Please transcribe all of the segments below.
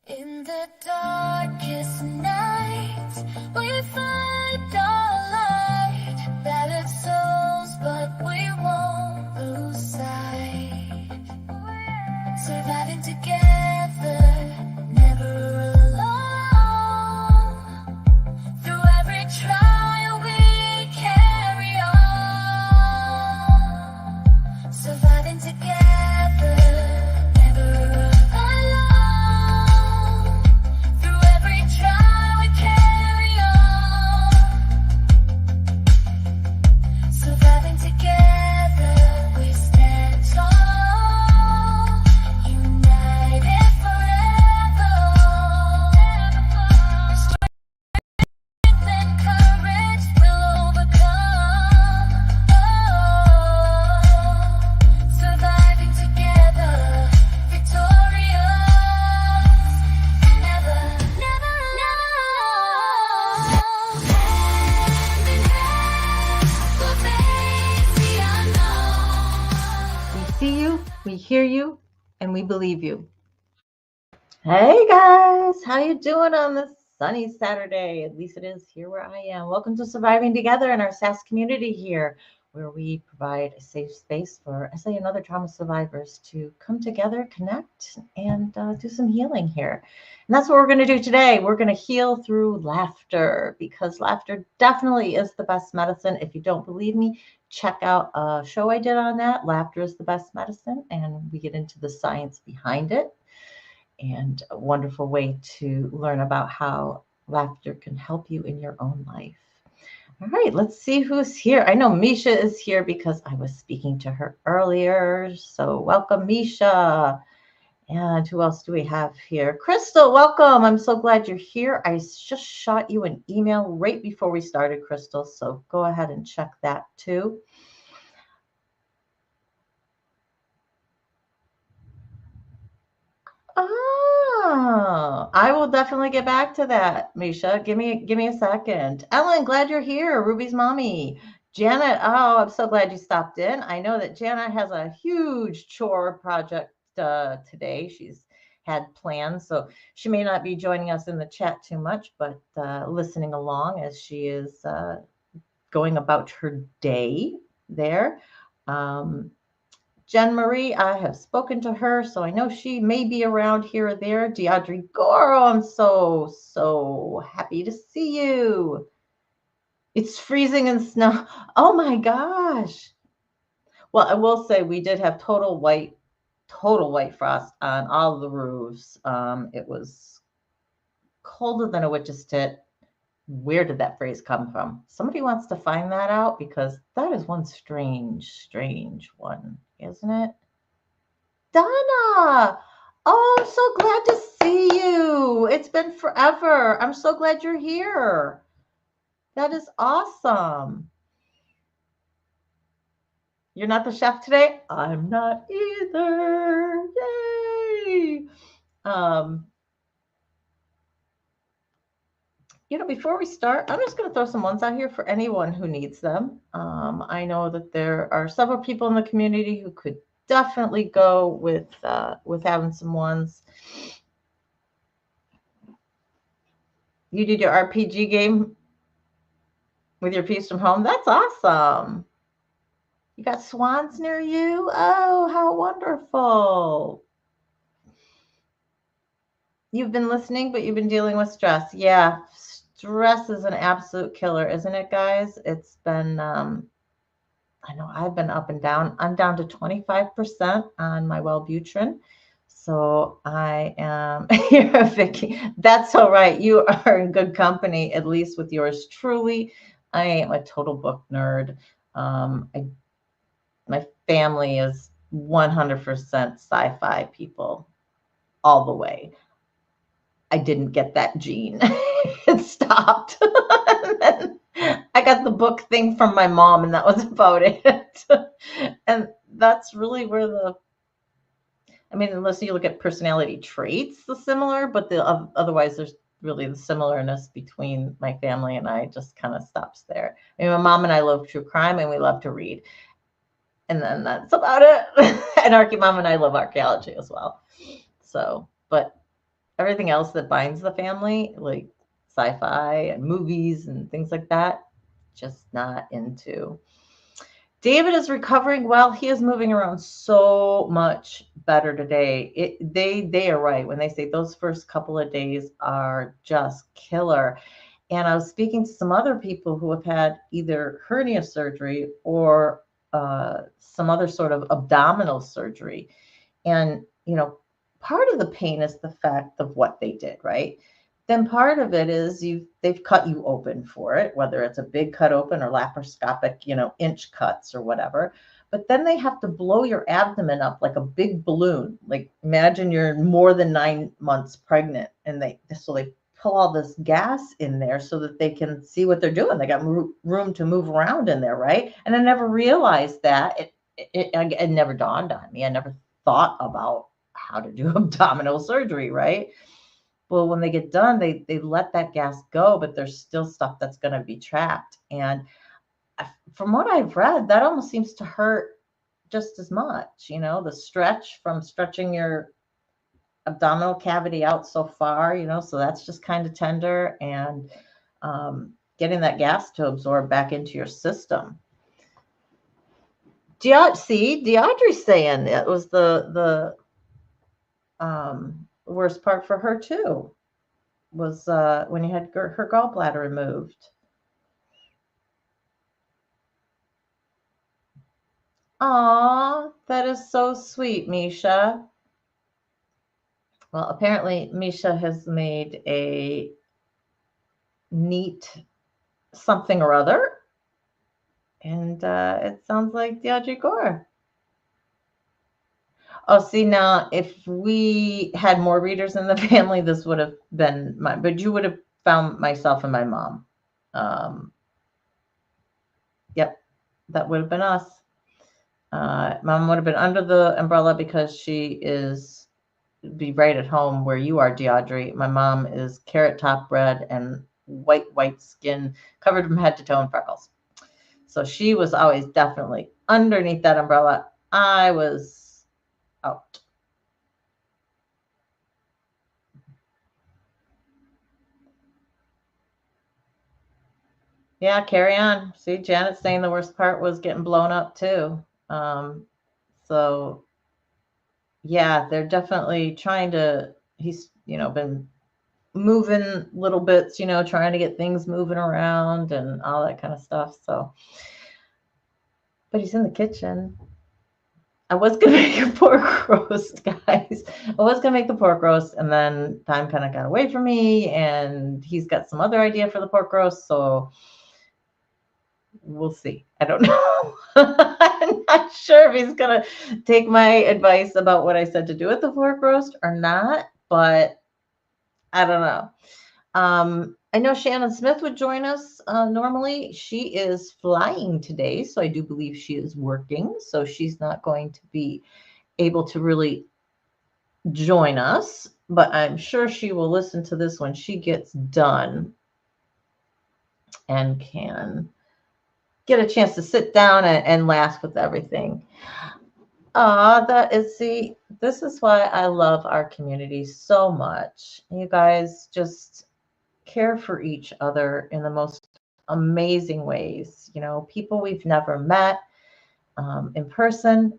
In the darkest nights, we find our light. Battered souls, but we won't lose sight. Surviving together, never alone. Through every trial, we carry on. Surviving together, never alone. Through every trial, we carry on. Surviving together, we stand tall. United forever. Strength and courage will overcome. Surviving together, victorious, and never, never alone. Hand in hand, we'll face the unknown. We see you, we hear you, and we believe you. Hey guys, how you doing on this sunny Saturday? At least it is here where I am. Welcome to Surviving Together in our SAS community here, where we provide a safe space for SA and other trauma survivors to come together, connect, and do some healing here. And that's what we're going to do today. We're going to heal through laughter, because laughter definitely is the best medicine. If you don't believe me, check out a show I did on that. Laughter is the best medicine, and we get into the science behind it, and a wonderful way to learn about how laughter can help you in your own life. All right, let's see who's here. I know Misha is here because I was speaking to her earlier. So welcome, Misha. And who else do we have here? Crystal, welcome. I'm so glad you're here. I just shot you an email right before we started, Crystal. So go ahead and check that too. Oh, I will definitely get back to that, Misha. Give me a second. Ellen, glad you're here. Ruby's mommy. Janet, oh, I'm so glad you stopped in. I know that Janet has a huge chore project today. She's had plans, so she may not be joining us in the chat too much, but listening along as she is going about her day there. Jen Marie, I have spoken to her, so I know she may be around here or there. Deidre Goro, I'm so happy to see you. It's freezing and snow. Oh my gosh. Well, I will say we did have total white frost on all the roofs. It was colder than a witch's tit. Where did that phrase come from? Somebody wants to find that out, because that is one strange one, isn't it? Donna! Oh, I'm so glad to see you. It's been forever. I'm so glad you're here. That is awesome. You're not the chef today? I'm not either. Yay! Before we start, I'm just going to throw some ones out here for anyone who needs them. I know that there are several people in the community who could definitely go with having some ones. You did your RPG game with your piece from home? That's awesome. You got swans near you? Oh, how wonderful. You've been listening, but you've been dealing with stress. Yeah, stress is an absolute killer, isn't it, guys? It's been, I know I've been up and down. I'm down to 25% on my Wellbutrin. So I am here, Vicky. That's all right. You are in good company, at least with yours truly. I am a total book nerd. My family is 100% sci-fi people all the way. I didn't get that gene. It stopped. And then I got the book thing from my mom, and that was about it. And that's really where unless you look at personality traits, the similar, but otherwise there's really the similarness between my family and I just kind of stops there. My mom and I love true crime, and we love to read. And then that's about it. And Mom and I love archaeology as well. So, but everything else that binds the family, like sci-fi and movies and things like that, just not into. David is recovering well. He is moving around so much better today. They are right when they say those first couple of days are just killer. And I was speaking to some other people who have had either hernia surgery or some other sort of abdominal surgery. And, part of the pain is the fact of what they did, right? Then part of it is they've cut you open for it, whether it's a big cut open or laparoscopic, inch cuts or whatever. But then they have to blow your abdomen up like a big balloon. Like imagine you're more than 9 months pregnant, and they pull all this gas in there so that they can see what they're doing. They got room to move around in there, right? And I never realized that. It never dawned on me. I never thought about how to do abdominal surgery, right? Well, when they get done, they let that gas go, but there's still stuff that's going to be trapped. And from what I've read, that almost seems to hurt just as much, the stretch from stretching your abdominal cavity out so far, so that's just kind of tender, and getting that gas to absorb back into your system. Deaudre's saying it was the worst part for her too, was when you had her gallbladder removed. Aw, that is so sweet, Misha. Well, apparently Misha has made a neat something or other, and it sounds like Deaudre Gore. Oh, see, now if we had more readers in the family, this would have been mine, but you would have found myself and my mom. Yep, that would have been us. Mom would have been under the umbrella because she be right at home where you are, Deaudre. My mom is carrot top red and white skin, covered from head to toe in freckles. So she was always definitely underneath that umbrella. I was out. Yeah, carry on. See, Janet's saying the worst part was getting blown up too. So yeah, they're definitely trying to, he's, been moving little bits, trying to get things moving around and all that kind of stuff. So, but he's in the kitchen. I was going to make a pork roast, guys. I was going to make the pork roast, and then time kind of got away from me, and he's got some other idea for the pork roast. So we'll see. I don't know. I'm not sure if he's going to take my advice about what I said to do with the pork roast or not, but I don't know. I know Shannon Smith would join us normally. She is flying today, so I do believe she is working. So she's not going to be able to really join us, but I'm sure she will listen to this when she gets done and can get a chance to sit down and laugh with everything. See, this is why I love our community so much. You guys just care for each other in the most amazing ways. People we've never met in person.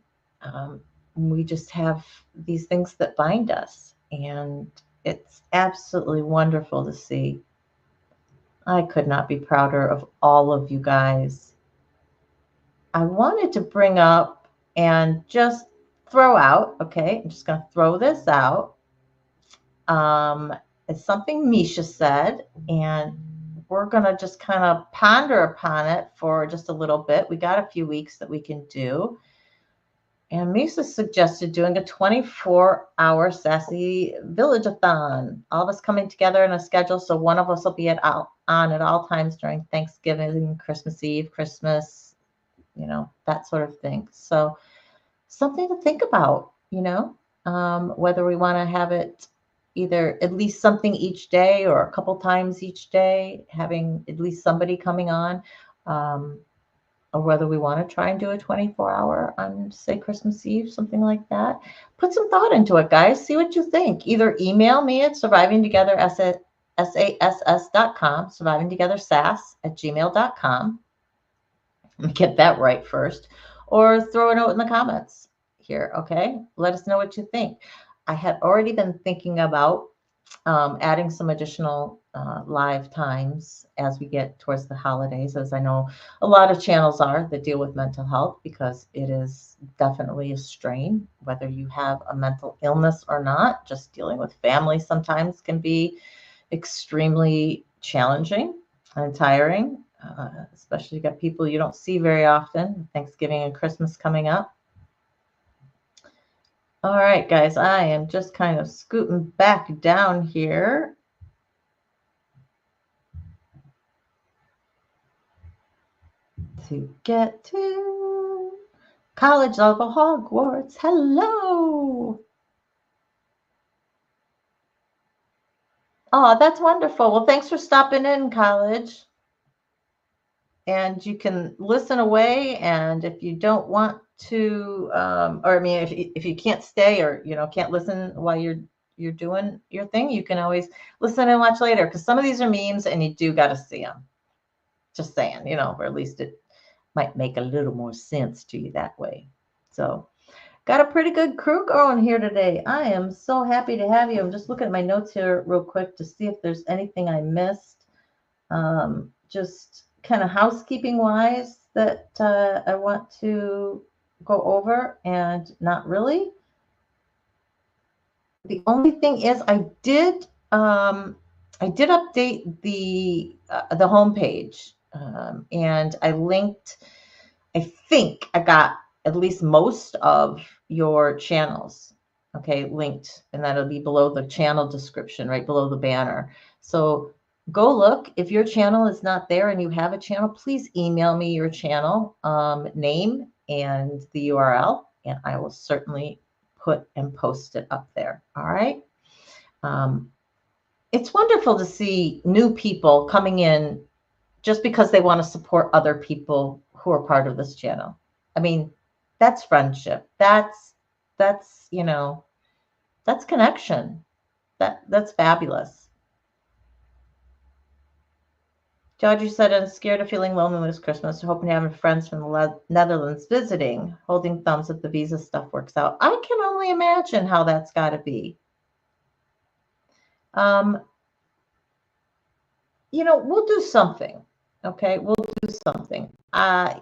We just have these things that bind us, and it's absolutely wonderful to see. I could not be prouder of all of you guys. I wanted to bring up and just throw out, okay, I'm just going to throw this out. It's something Misha said, and we're going to just kind of ponder upon it for just a little bit. We got a few weeks that we can do. And Misha suggested doing a 24-hour Sassy Village-a-thon. All of us coming together in a schedule, so one of us will be on at all times during Thanksgiving, Christmas Eve, Christmas, that sort of thing. So something to think about, whether we want to have it either at least something each day or a couple times each day, having at least somebody coming on. A or whether we want to try and do a 24-hour on, say, Christmas Eve, something like that. Put some thought into it, guys. See what you think. Either email me at survivingtogethersass.com, survivingtogethersass@gmail.com. Let me get that right first. Or throw a note in the comments here, okay? Let us know what you think. I had already been thinking about adding some additional live times as we get towards the holidays, as I know a lot of channels are that deal with mental health, because it is definitely a strain, whether you have a mental illness or not. Just dealing with family sometimes can be extremely challenging and tiring, especially you got people you don't see very often, Thanksgiving and Christmas coming up. All right, guys, I am just kind of scooting back down here. To get to College of Hogwarts. Hello. Oh, that's wonderful. Well, thanks for stopping in, College. And you can listen away. And if you don't want to, or I mean, if you can't stay, or can't listen while you're doing your thing, you can always listen and watch later, because some of these are memes and you do got to see them. Just saying, or at least it might make a little more sense to you that way. So, got a pretty good crew going here today. I am so happy to have you. I'm just looking at my notes here real quick to see if there's anything I missed. Just kind of housekeeping wise that I want to go over, and not really. The only thing is I did update the homepage, and I linked. I think I got at least most of your channels, okay, linked, and that'll be below the channel description, right below the banner. So go look. If your channel is not there and you have a channel, please email me your channel name and the URL, and I will certainly put and post it up there. All right. It's wonderful to see new people coming in just because they want to support other people who are part of this channel. I mean, that's friendship. That's that's connection. That's fabulous. Georgie said, I'm scared of feeling lonely this Christmas, hoping to have friends from the Netherlands visiting, holding thumbs if the visa stuff works out. I can only imagine how that's got to be. We'll do something. Okay, we'll do something. If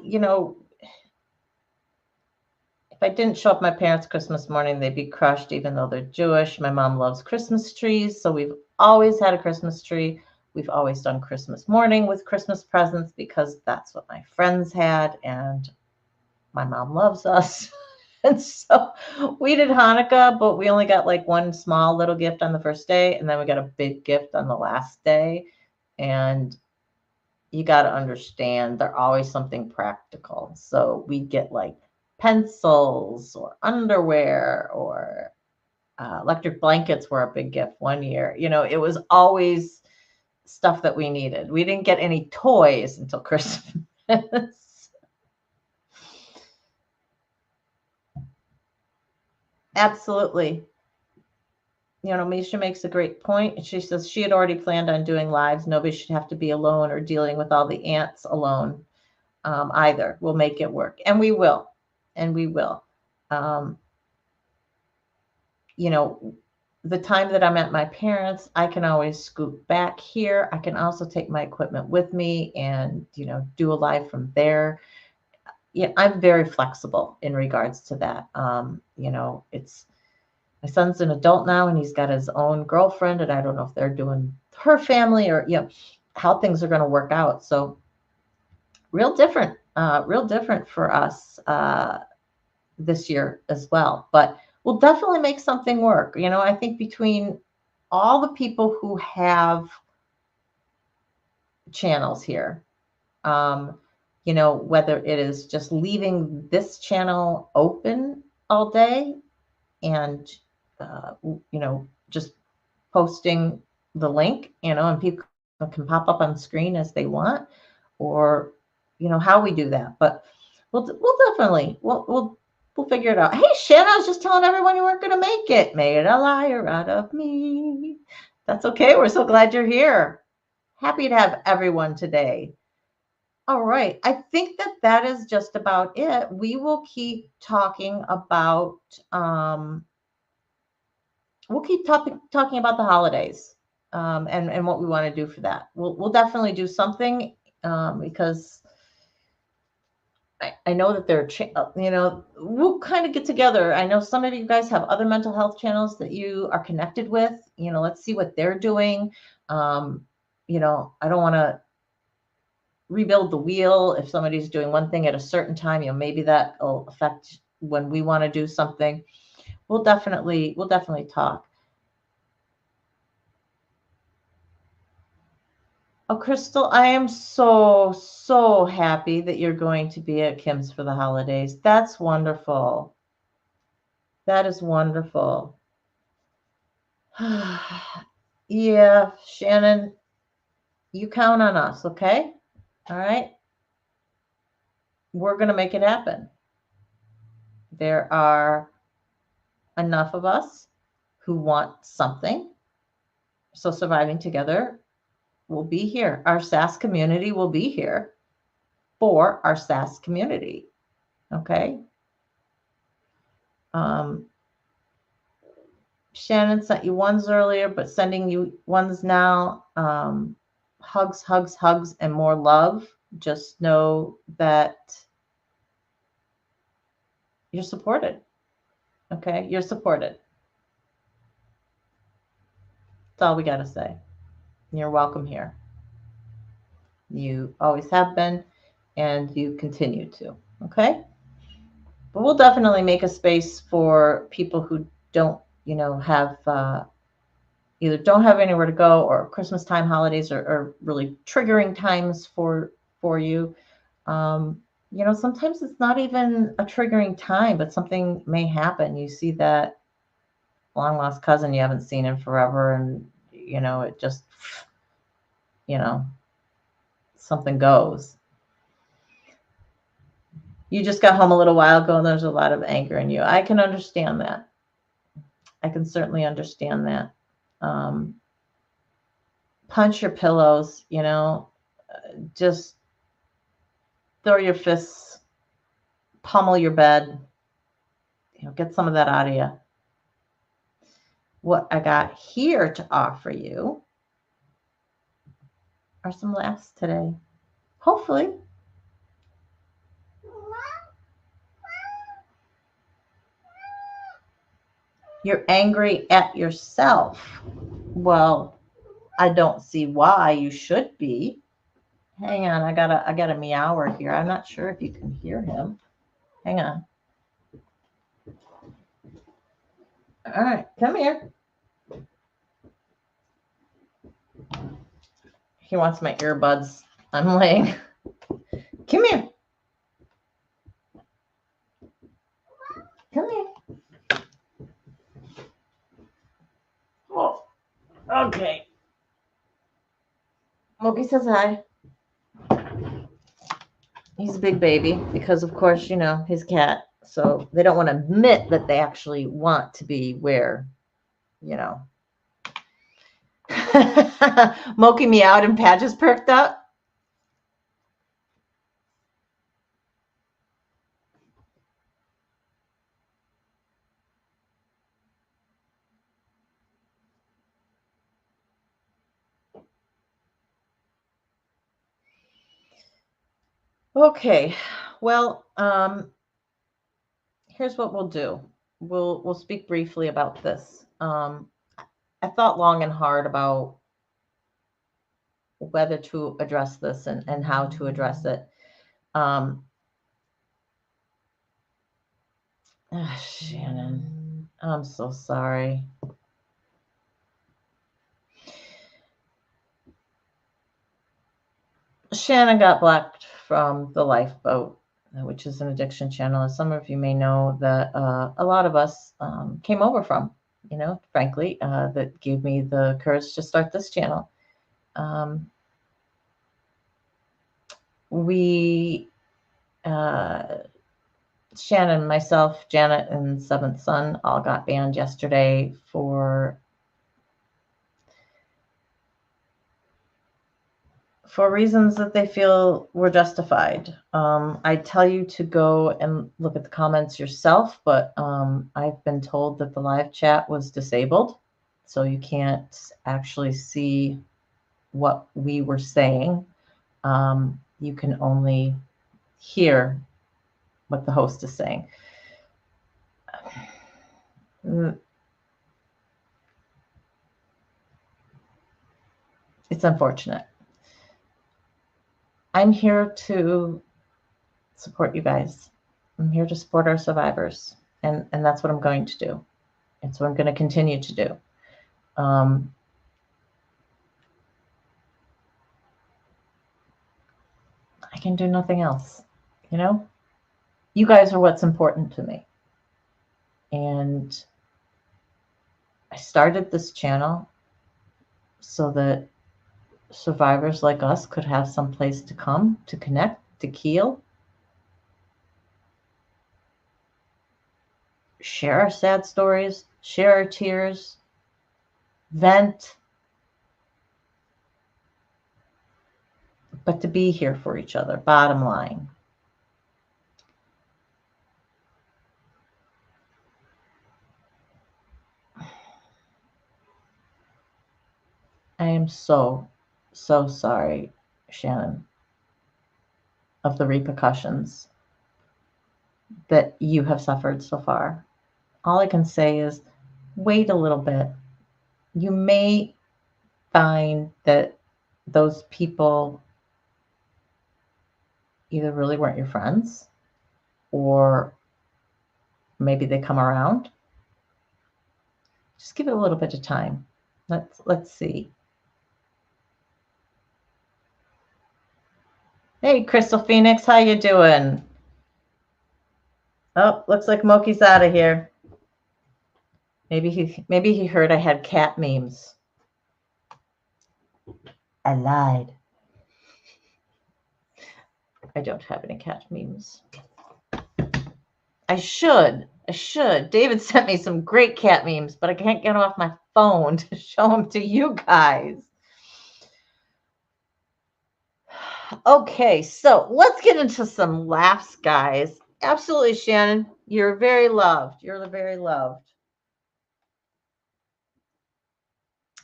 I didn't show up my parents' Christmas morning, they'd be crushed, even though they're Jewish. My mom loves Christmas trees, so we've always had a Christmas tree. We've always done Christmas morning with Christmas presents because that's what my friends had, and my mom loves us. And so we did Hanukkah, but we only got like one small little gift on the first day, and then we got a big gift on the last day. And you got to understand, they're always something practical. So we get like pencils or underwear, or electric blankets were a big gift one year. It was always stuff that we needed. We didn't get any toys until Christmas. Absolutely. Misha makes a great point. She says she had already planned on doing lives. Nobody should have to be alone or dealing with all the ants alone either. We'll make it work. And we will. And we will. The time that I'm at my parents', I can always scoot back here. I can also take my equipment with me and, do a live from there. Yeah, I'm very flexible in regards to that. It's my son's an adult now, and he's got his own girlfriend, and I don't know if they're doing her family or how things are going to work out. So real different for us this year as well. But we'll definitely make something work. I think between all the people who have channels here, whether it is just leaving this channel open all day and just posting the link, and people can pop up on screen as they want, or how we do that, but we'll definitely we'll figure it out. Hey, Shannon, I was just telling everyone you weren't going to make it. Made a liar out of me. That's okay. We're so glad you're here. Happy to have everyone today. All right. I think that is just about it. We will keep talking about talking about the holidays, and what we want to do for that. We'll definitely do something, because I know that we'll kind of get together. I know some of you guys have other mental health channels that you are connected with. Let's see what they're doing. I don't want to rebuild the wheel. If somebody's doing one thing at a certain time, maybe that will affect when we want to do something. We'll definitely talk. Oh, Crystal, I am so happy that you're going to be at Kim's for the holidays. That's wonderful. That is wonderful. Yeah, Shannon, you count on us, okay? All right. We're going to make it happen. There are enough of us who want something. So Surviving Together will be here. Our SAS community will be here for our SAS community. Okay. Shannon sent you ones earlier, but sending you ones now. Hugs, hugs, hugs, and more love. Just know that you're supported. Okay? You're supported. That's all we got to say. You're welcome here. You always have been, and you continue to. Okay? But we'll definitely make a space for people who don't, have either don't have anywhere to go, or Christmas time, holidays are really triggering times for you. Sometimes it's not even a triggering time, but something may happen. You see that long lost cousin you haven't seen in forever, and it just, something goes. You just got home a little while ago and there's a lot of anger in you. I can understand that. I can certainly understand that. Punch your pillows, just throw your fists, pummel your bed, get some of that out of you. What I got here to offer you are some laughs today. Hopefully. You're angry at yourself. Well, I don't see why you should be. Hang on, I got a meower here. I'm not sure if you can hear him. Hang on. All right, come here. He wants my earbuds. I'm laying. Come here. Come here. Oh, okay. Moki says hi. He's a big baby because, of course, his cat. So they don't want to admit that they actually want to be where, Moki meowed and Patches perked up. Okay, well, here's what we'll do. We'll speak briefly about this. I thought long and hard about whether to address this and how to address it. Shannon, I'm so sorry. Shannon got blocked from the Lifeboat, which is an addiction channel. As some of you may know, that a lot of us came over from, frankly, that gave me the courage to start this channel. we, Shannon, myself, Janet, and Seventh Son all got banned yesterday for reasons that they feel were justified. I tell you to go and look at the comments yourself, but I've been told that the live chat was disabled, so you can't actually see what we were saying. You can only hear what the host is saying. It's unfortunate. I'm here to support you guys. I'm here to support our survivors, and that's what I'm going to do. It's what I'm going to continue to do. I can do nothing else. You know, you guys are what's important to me. And I started this channel so that survivors like us could have some place to come, to connect, to heal, share our sad stories, share our tears, vent, but to be here for each other, bottom line. I am so, so sorry, Shannon, of the repercussions that you have suffered so far. All I can say is wait a little bit. You may find that those people either really weren't your friends, or maybe they come around. Just give it a little bit of time. Let's see. Hey, Crystal Phoenix, how you doing? Oh, looks like Moki's out of here. Maybe he heard I had cat memes. I lied. I don't have any cat memes. I should. David sent me some great cat memes, but I can't get them off my phone to show them to you guys. Okay, so let's get into some laughs, guys. Absolutely, Shannon. You're very loved. You're very loved.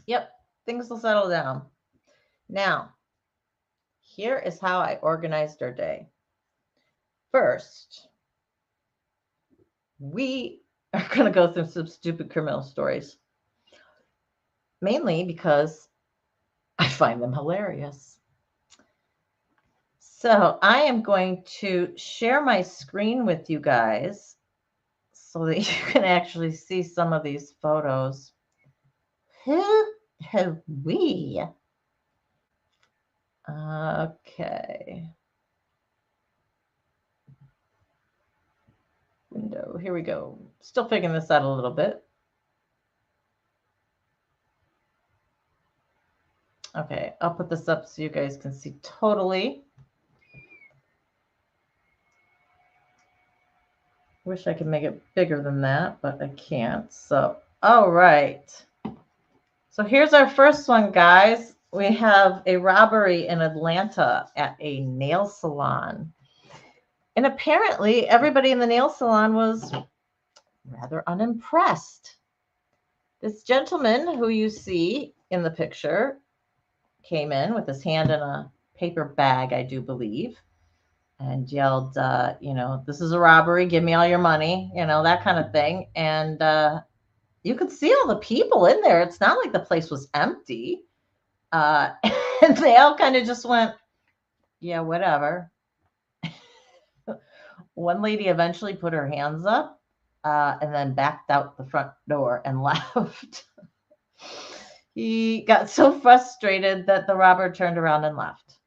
Yep, things will settle down. Now, here is how I organized our day. First, we are going to go through some stupid criminal stories, mainly because I find them hilarious. So I am going to share my screen with you guys so that you can actually see some of these photos. Who have we? Okay. Window, here we go. Still figuring this out a little bit. Okay, I'll put this up so you guys can see totally. Wish I could make it bigger than that, but I can't. So, all right. So here's our first one, guys. We have a robbery in Atlanta at a nail salon. And apparently everybody in the nail salon was rather unimpressed. This gentleman who you see in the picture came in with his hand in a paper bag, I do believe, and yelled, this is a robbery, give me all your money, that kind of thing. And you could see all the people in there. It's not like the place was empty. And they all kind of just went, yeah, whatever. One lady eventually put her hands up and then backed out the front door and left. He got so frustrated that the robber turned around and left.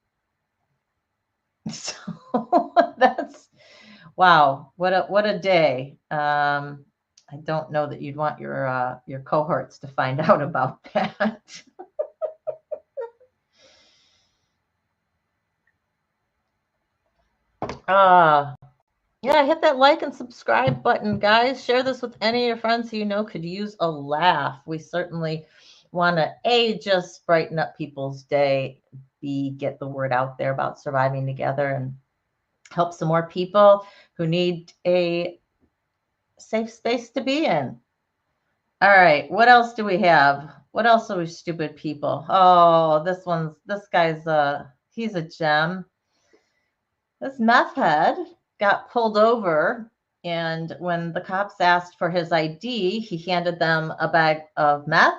So that's, wow, what a day. I don't know that you'd want your cohorts to find out about that. Yeah, hit that like and subscribe button, guys. Share this with any of your friends who you know could use a laugh. We certainly want to A, just brighten up people's day, B, get the word out there about surviving together and help some more people who need a safe space to be in. All right, what else do we have? What else are we stupid people? Oh, this guy's he's a gem. This meth head got pulled over, and when the cops asked for his ID, he handed them a bag of meth,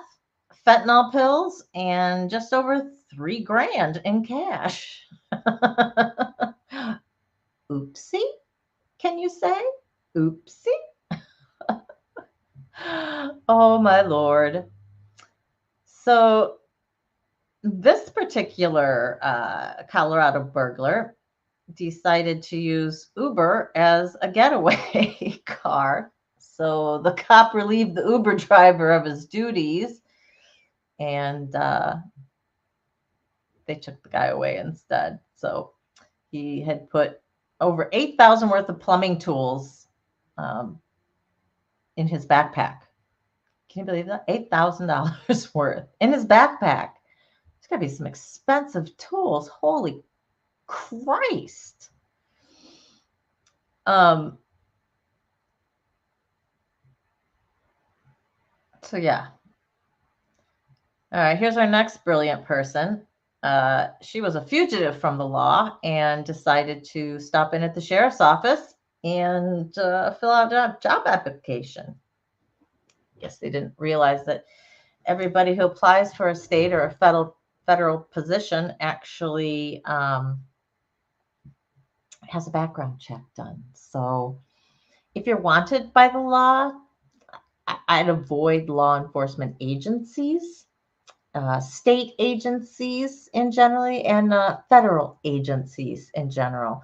fentanyl pills, and just over $3,000 in cash. Oopsie, can you say? Oopsie. Oh my Lord. So this particular Colorado burglar decided to use Uber as a getaway car. So the cop relieved the Uber driver of his duties, and they took the guy away instead. So he had put over 8,000 worth of plumbing tools in his backpack. Can you believe that? $8,000 worth in his backpack. There's got to be some expensive tools. Holy Christ. So yeah. All right, here's our next brilliant person. She was a fugitive from the law and decided to stop in at the sheriff's office and fill out a job application. Guess they didn't realize that everybody who applies for a state or a federal position actually has a background check done. So if you're wanted by the law, I'd avoid law enforcement agencies, state agencies in generally, and federal agencies in general,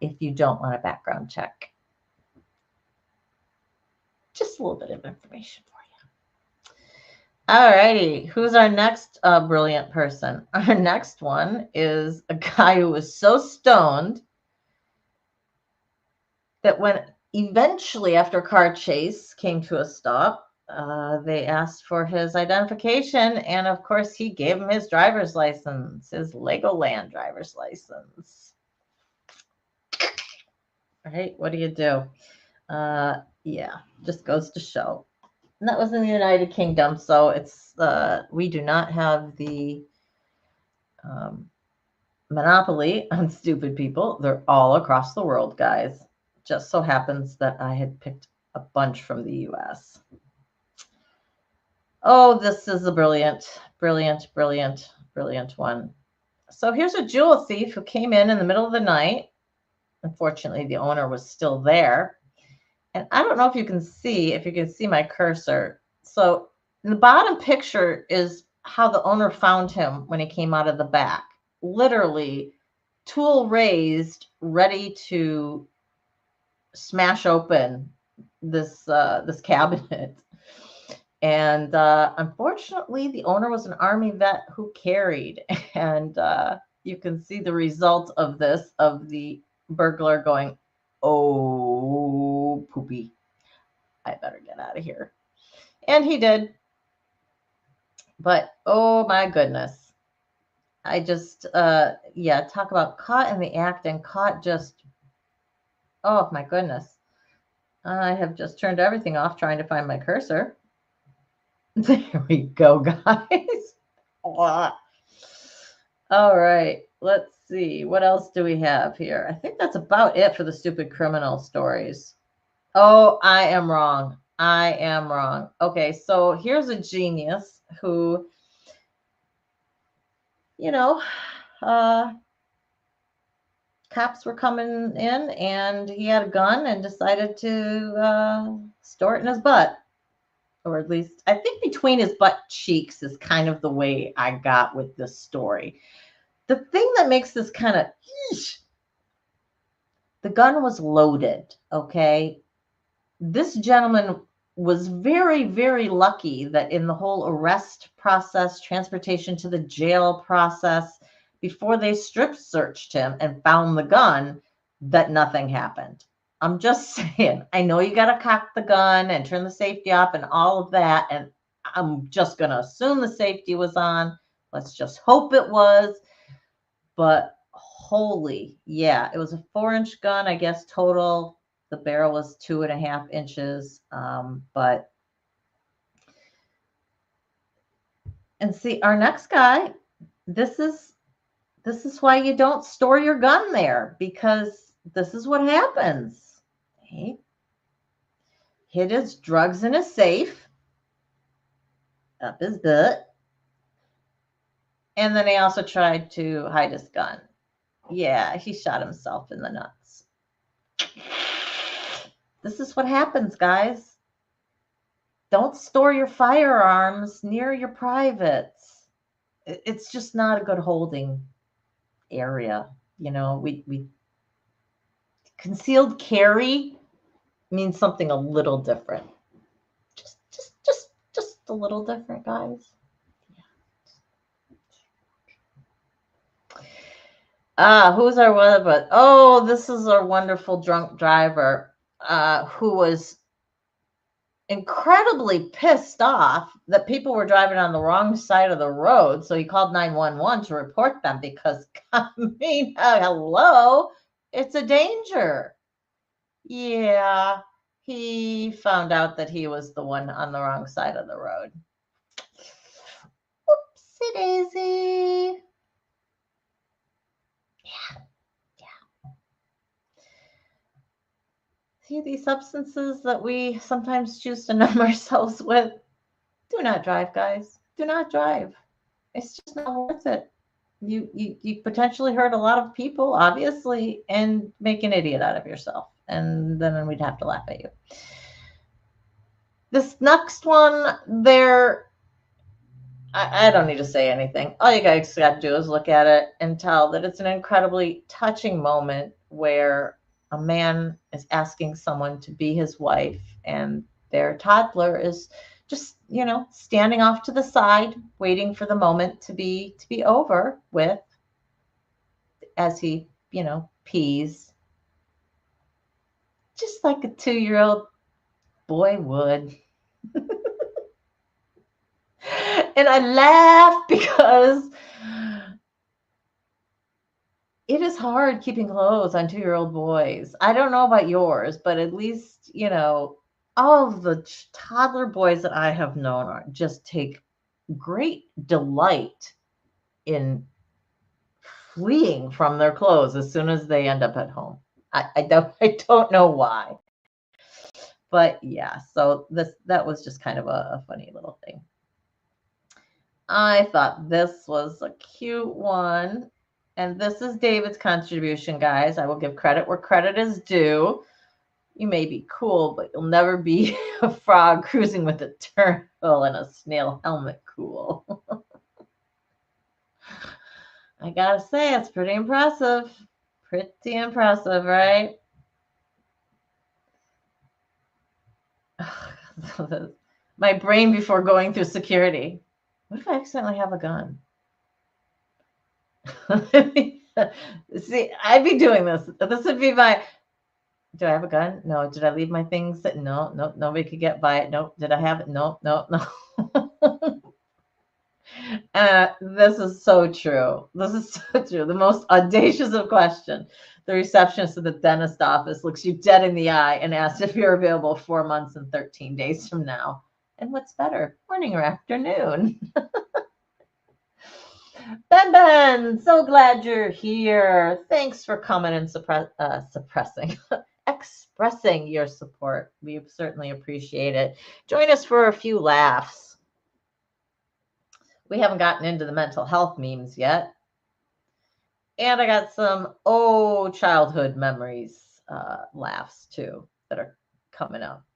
if you don't want a background check. Just a little bit of information for you. All righty, who's our next brilliant person? Our next one is a guy who was so stoned that when eventually, after a car chase came to a stop, they asked for his identification, and of course, he gave him his driver's license, his Legoland driver's license. Right? What do you do? Yeah, just goes to show. And that was in the United Kingdom, so it's we do not have the monopoly on stupid people. They're all across the world, guys. Just so happens that I had picked a bunch from the US. Oh, this is a brilliant one. So here's a jewel thief who came in the middle of the night. Unfortunately, the owner was still there. And I don't know if you can see my cursor. So in the bottom picture is how the owner found him when he came out of the back. Literally, tool raised, ready to smash open this cabinet. And unfortunately, the owner was an Army vet who carried. And you can see the result of this, of the burglar going, oh, poopy. I better get out of here. And he did. But, oh, my goodness. I just, talk about caught in the act and caught just, oh, my goodness. I have just turned everything off trying to find my cursor. There we go, guys. All right, let's see. What else do we have here? I think that's about it for the stupid criminal stories. Oh, I am wrong. Okay, so here's a genius who, cops were coming in and he had a gun and decided to store it in his butt. Or at least, I think between his butt cheeks is kind of the way I got with this story. The thing that makes this kind of, the gun was loaded, okay? This gentleman was very, very lucky that in the whole arrest process, transportation to the jail process, before they strip searched him and found the gun, that nothing happened. I'm just saying, I know you got to cock the gun and turn the safety off and all of that. And I'm just going to assume the safety was on. Let's just hope it was. But holy, yeah, it was a 4-inch gun, I guess, total. The barrel was 2.5 inches. And see, our next guy, this is why you don't store your gun there, because this is what happens. He hid his drugs in a safe up his butt. And then he also tried to hide his gun. Yeah, he shot himself in the nuts. This is what happens, guys. Don't store your firearms near your privates. It's just not a good holding area. You know, we concealed carry means something a little different. Just a little different, guys. Who's our weather? But oh, this is our wonderful drunk driver who was incredibly pissed off that people were driving on the wrong side of the road. So he called 911 to report them because, I mean, hello, it's a danger. Yeah, he found out that he was the one on the wrong side of the road. Oopsie daisy. Yeah. See, these substances that we sometimes choose to numb ourselves with. Do not drive, guys. Do not drive. It's just not worth it. You potentially hurt a lot of people, obviously, and make an idiot out of yourself. And then we'd have to laugh at you. This next one, I don't need to say anything. All you guys got to do is look at it and tell that it's an incredibly touching moment where a man is asking someone to be his wife, and their toddler is just, standing off to the side, waiting for the moment to be over with, as he, pees, just like a 2-year-old boy would. And I laugh because it is hard keeping clothes on 2-year-old boys. I don't know about yours, but at least, all of the toddler boys that I have known just take great delight in fleeing from their clothes as soon as they end up at home. I don't know why. But yeah, so that was just kind of a funny little thing. I thought this was a cute one. And this is David's contribution, guys. I will give credit where credit is due. You may be cool, but you'll never be a frog cruising with a turtle and a snail helmet cool. I gotta say, it's pretty impressive. Pretty impressive, right? My brain before going through security. What if I accidentally have a gun? See, I'd be doing this. This would be my, do I have a gun? No. Did I leave my things? No, nobody could get by it. Nope. Did I have it? No. This is so true. This is so true. The most audacious of questions. The receptionist at the dentist office looks you dead in the eye and asks if you're available 4 months and 13 days from now. And what's better, morning or afternoon? Ben, so glad you're here. Thanks for coming and expressing your support. We certainly appreciate it. Join us for a few laughs. We haven't gotten into the mental health memes yet. And I got some childhood memories laughs too that are coming up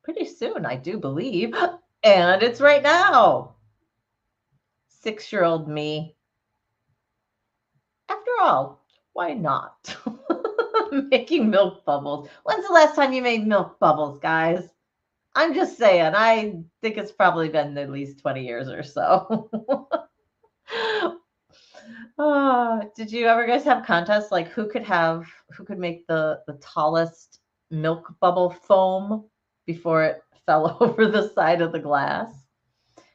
pretty soon, I do believe. And it's right now. 6-year-old me. After all, why not? Making milk bubbles. When's the last time you made milk bubbles, guys? I'm just saying, I think it's probably been at least 20 years or so. Did you ever guys have contests like who could make the tallest milk bubble foam before it fell over the side of the glass?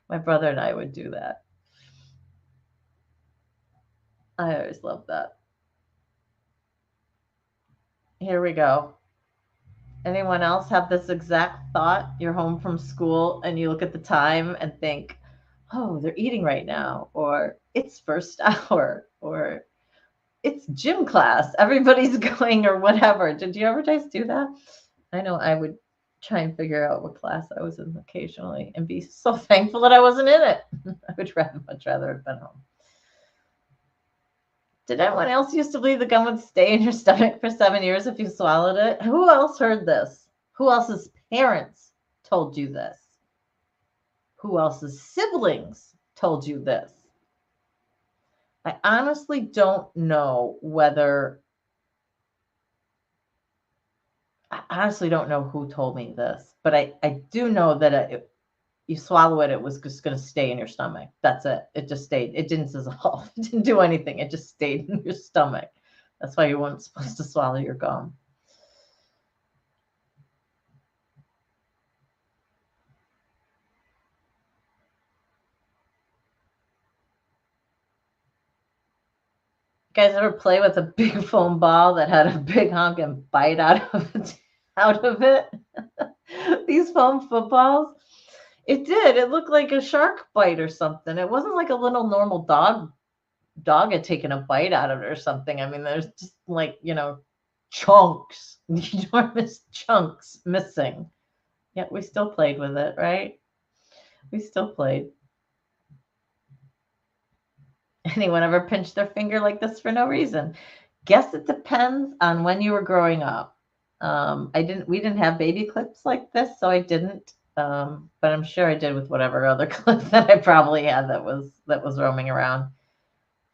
My brother and I would do that. I always loved that. Here we go. Anyone else have this exact thought? You're home from school and you look at the time and think, oh, they're eating right now, or it's first hour, or it's gym class. Everybody's going, or whatever. Did you ever guys do that? I know I would try and figure out what class I was in occasionally and be so thankful that I wasn't in it. I would much rather have been home. Did anyone else used to believe the gum would stay in your stomach for 7 years if you swallowed it? Who else heard this? Who else's parents told you this? Who else's siblings told you this? I honestly don't know whether, I honestly don't know who told me this, but I do know that you swallow it, it was just going to stay in your stomach. That's it. It just stayed. It didn't dissolve. It didn't do anything. It just stayed in your stomach. That's why you weren't supposed to swallow your gum. You guys ever play with a big foam ball that had a big honking bite out of it? Out of it? These foam footballs? It did. It looked like a shark bite or something. It wasn't like a little normal dog had taken a bite out of it or something. I mean, there's just like, chunks, enormous chunks missing. Yet we still played with it, right? We still played. Anyone ever pinched their finger like this for no reason? Guess it depends on when you were growing up. We didn't have baby clips like this, so I didn't. But I'm sure I did with whatever other clip that I probably had that was roaming around.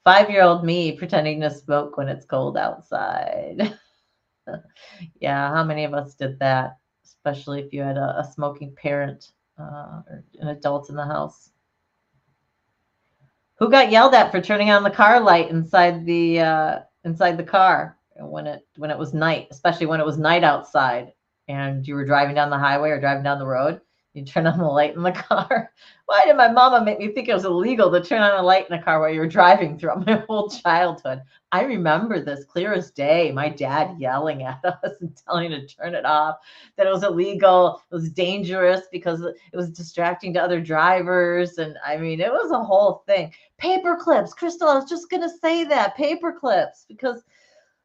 5-year-old me pretending to smoke when it's cold outside. Yeah, how many of us did that? Especially if you had a smoking parent or an adult in the house. Who got yelled at for turning on the car light inside the car when it was night, especially when it was night outside and you were driving down the highway or driving down the road? You turn on the light in the car. Why did my mama make me think it was illegal to turn on a light in a car while you were driving throughout my whole childhood? I remember this clear as day. My dad yelling at us and telling to turn it off, that it was illegal, it was dangerous because it was distracting to other drivers. And I mean, it was a whole thing. Paper clips, Crystal, I was just going to say that, paper clips, because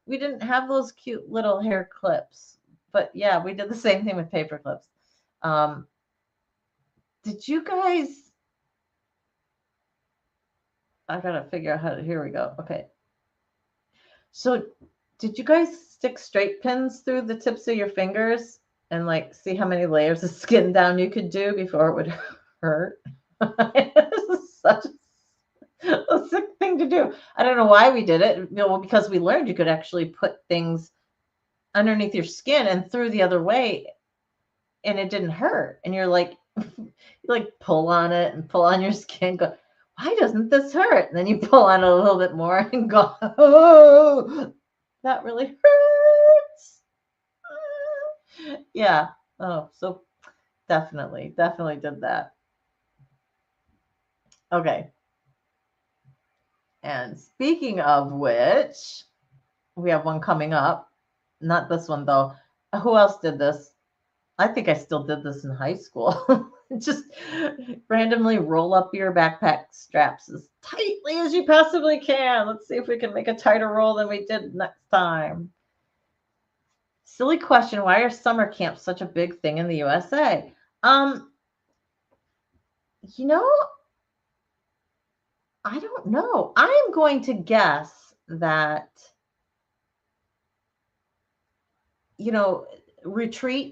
we didn't have those cute little hair clips. But yeah, we did the same thing with paper clips. Did you guys, I gotta figure out how to, here we go. Okay. So did you guys stick straight pins through the tips of your fingers and like see how many layers of skin down you could do before it would hurt? This is such a sick thing to do. I don't know why we did it. Well, because we learned you could actually put things underneath your skin and through the other way and it didn't hurt. And you're like, you like pull on it and pull on your skin, go, why doesn't this hurt? And then you pull on it a little bit more and go, oh, that really hurts. Yeah. Oh, so definitely did that. Okay. And speaking of which, we have one coming up. Not this one, though. Who else did this? I think I still did this in high school. Just randomly roll up your backpack straps as tightly as you possibly can. Let's see if we can make a tighter roll than we did next time. Silly question. Why are summer camps such a big thing in the USA? You know, I don't know. I am going to guess that,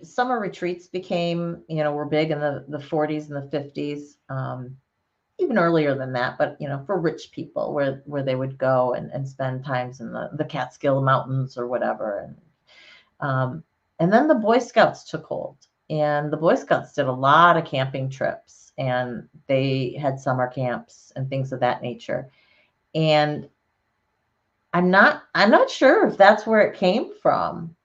summer retreats became, were big in the 40s and the 50s, even earlier than that, but, for rich people where they would go and spend times in the Catskill Mountains or whatever. And then the Boy Scouts took hold, and the Boy Scouts did a lot of camping trips, and they had summer camps and things of that nature. And I'm not sure if that's where it came from.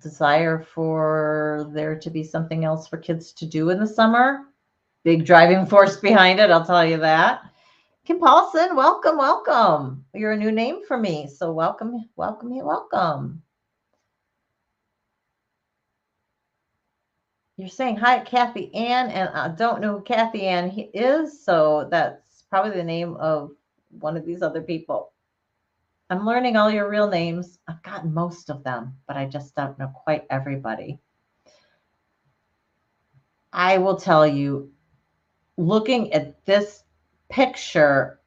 Desire for there to be something else for kids to do in the summer. Big driving force behind it, I'll tell you that. Kim Paulson, welcome, welcome. You're a new name for me, so welcome, welcome, welcome. You're saying hi, Kathy Ann, and I don't know who Kathy Ann is, so that's probably the name of one of these other people. I'm learning all your real names. I've gotten most of them, but I just don't know quite everybody. I will tell you, looking at this picture,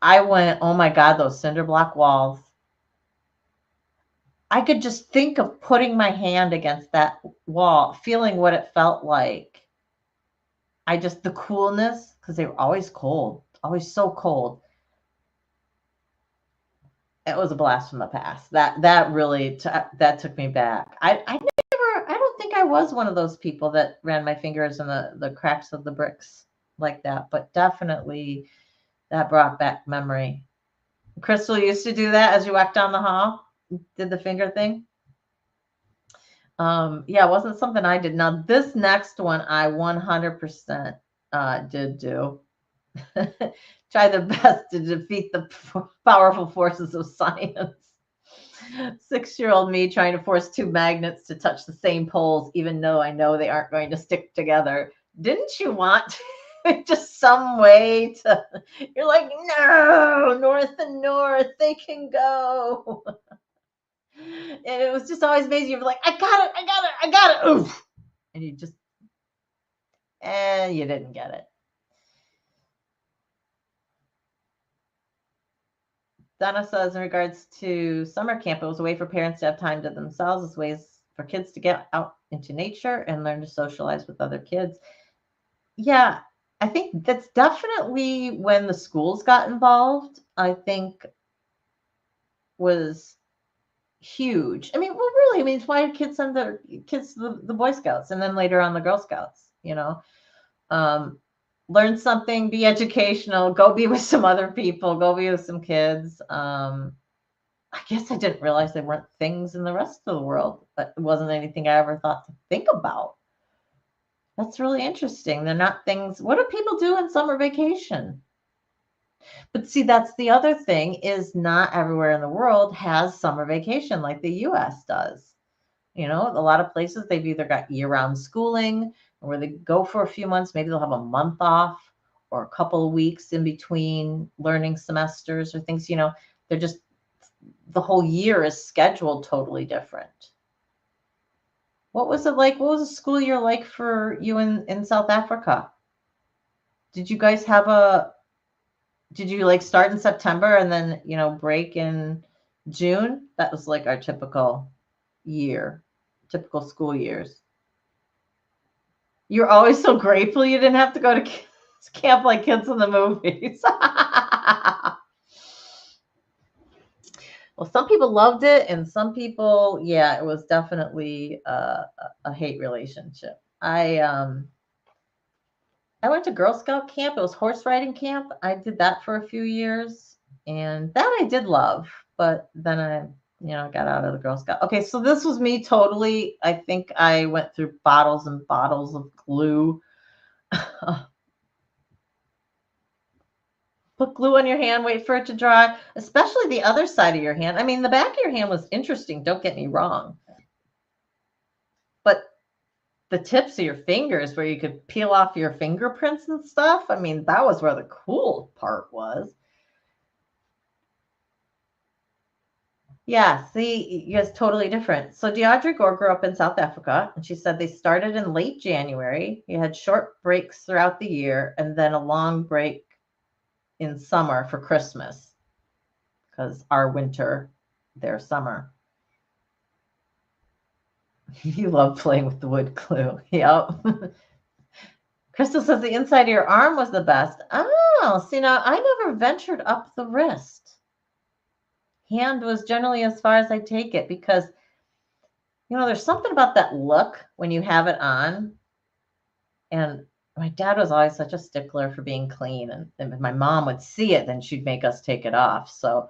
I went, oh my God, those cinder block walls. I could just think of putting my hand against that wall, feeling what it felt like. The coolness, because they were always cold, always so cold. It was a blast from the past. That really that took me back. I don't think I was one of those people that ran my fingers in the cracks of the bricks like that, but definitely that brought back memory. Crystal used to do that as you walked down the hall, did the finger thing. Yeah, it wasn't something I did. Now this next one I 100% did do. Try the best to defeat the powerful forces of science. 6-year-old me trying to force two magnets to touch the same poles, even though I know they aren't going to stick together. Didn't you want just some way to? You're like, no, north and north, they can go. And it was just always amazing. You're like, I got it, I got it, I got it. Oof. And you didn't get it. Donna says, in regards to summer camp, it was a way for parents to have time to themselves, as ways for kids to get out into nature and learn to socialize with other kids. Yeah, I think that's definitely when the schools got involved, I think was huge. I mean, well, really, I mean, it's why kids send their kids to the Boy Scouts and then later on the Girl Scouts, um, learn something, be educational, go be with some other people, go be with some kids. I guess I didn't realize there weren't things in the rest of the world, but it wasn't anything I ever thought to think about. That's really interesting. They're not things. What do people do in summer vacation? But see, that's the other thing is not everywhere in the world has summer vacation like the US does. A lot of places they've either got year-round schooling or where they go for a few months, maybe they'll have a month off or a couple of weeks in between learning semesters or things, they're just the whole year is scheduled totally different. What was it like? What was a school year like for you in South Africa? Did you guys did you like start in September and then, break in June? That was like our typical school years. You're always so grateful you didn't have to go to camp like kids in the movies. Well, some people loved it, and some people, yeah, it was definitely a hate relationship. I went to Girl Scout camp. It was horse riding camp. I did that for a few years, and that I did love. But then I, got out of the Girl Scout. Okay, so this was me totally. I think I went through bottles and bottles of glue. Put glue on your hand, wait for it to dry, especially the other side of your hand. I mean, the back of your hand was interesting, don't get me wrong. But the tips of your fingers where you could peel off your fingerprints and stuff, I mean, that was where the cool part was. Yeah, see, you guys totally different. So Deaudre Gore grew up in South Africa, and she said they started in late January. You had short breaks throughout the year, and then a long break in summer for Christmas, because our winter, their summer. You love playing with the wood glue. Yep. Crystal says the inside of your arm was the best. Oh, see, now I never ventured up the wrist. Hand was generally as far as I take it because, there's something about that look when you have it on. And my dad was always such a stickler for being clean, and if my mom would see it, then she'd make us take it off. So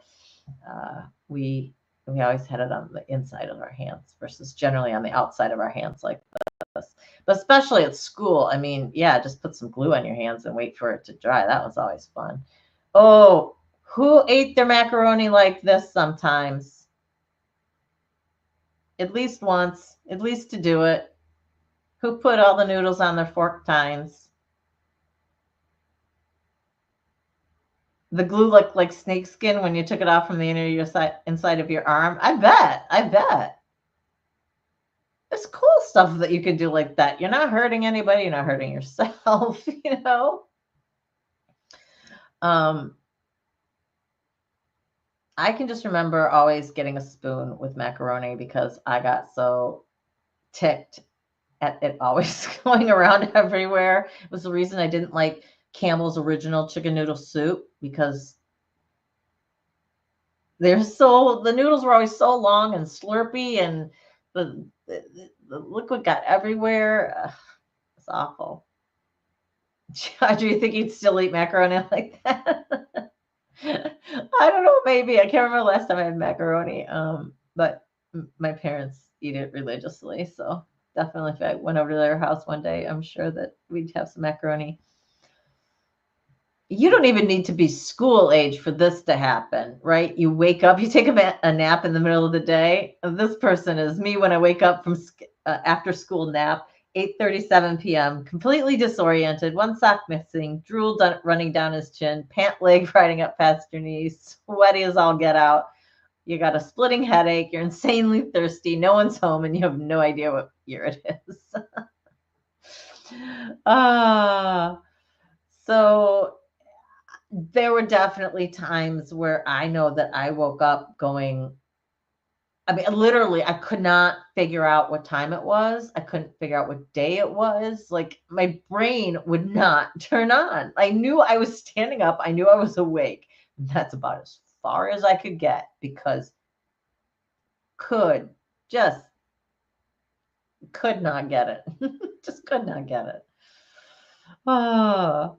we always had it on the inside of our hands versus generally on the outside of our hands like this. But especially at school, I mean, yeah, just put some glue on your hands and wait for it to dry. That was always fun. Oh, who ate their macaroni like this sometimes? At least once, at least to do it. Who put all the noodles on their fork tines? The glue looked like snakeskin when you took it off from the inside of your arm. I bet. I bet. There's cool stuff that you can do like that. You're not hurting anybody. You're not hurting yourself, you know? I can just remember always getting a spoon with macaroni because I got so ticked at it always going around everywhere. It was the reason I didn't like Campbell's original chicken noodle soup because the noodles were always so long and slurpy, and the liquid got everywhere. Ugh, it's awful. Do you think you'd still eat macaroni like that? I don't know, maybe. I can't remember last time I had macaroni. But my parents eat it religiously, so definitely if I went over to their house one day, I'm sure that we'd have some macaroni. You don't even need to be school age for this to happen, right? You wake up, you take a nap in the middle of the day. This person is me when I wake up from after school nap, 8:37 p.m., completely disoriented, one sock missing, drool running down his chin, pant leg riding up past your knees, sweaty as all get out. You got a splitting headache, you're insanely thirsty, no one's home, and you have no idea what year it is. So there were definitely times where I know that I woke up going, I mean, literally, I could not figure out what time it was. I couldn't figure out what day it was. Like my brain would not turn on. I knew I was standing up. I knew I was awake. And that's about as far as I could get because just could not get it. Just could not get it. Oh.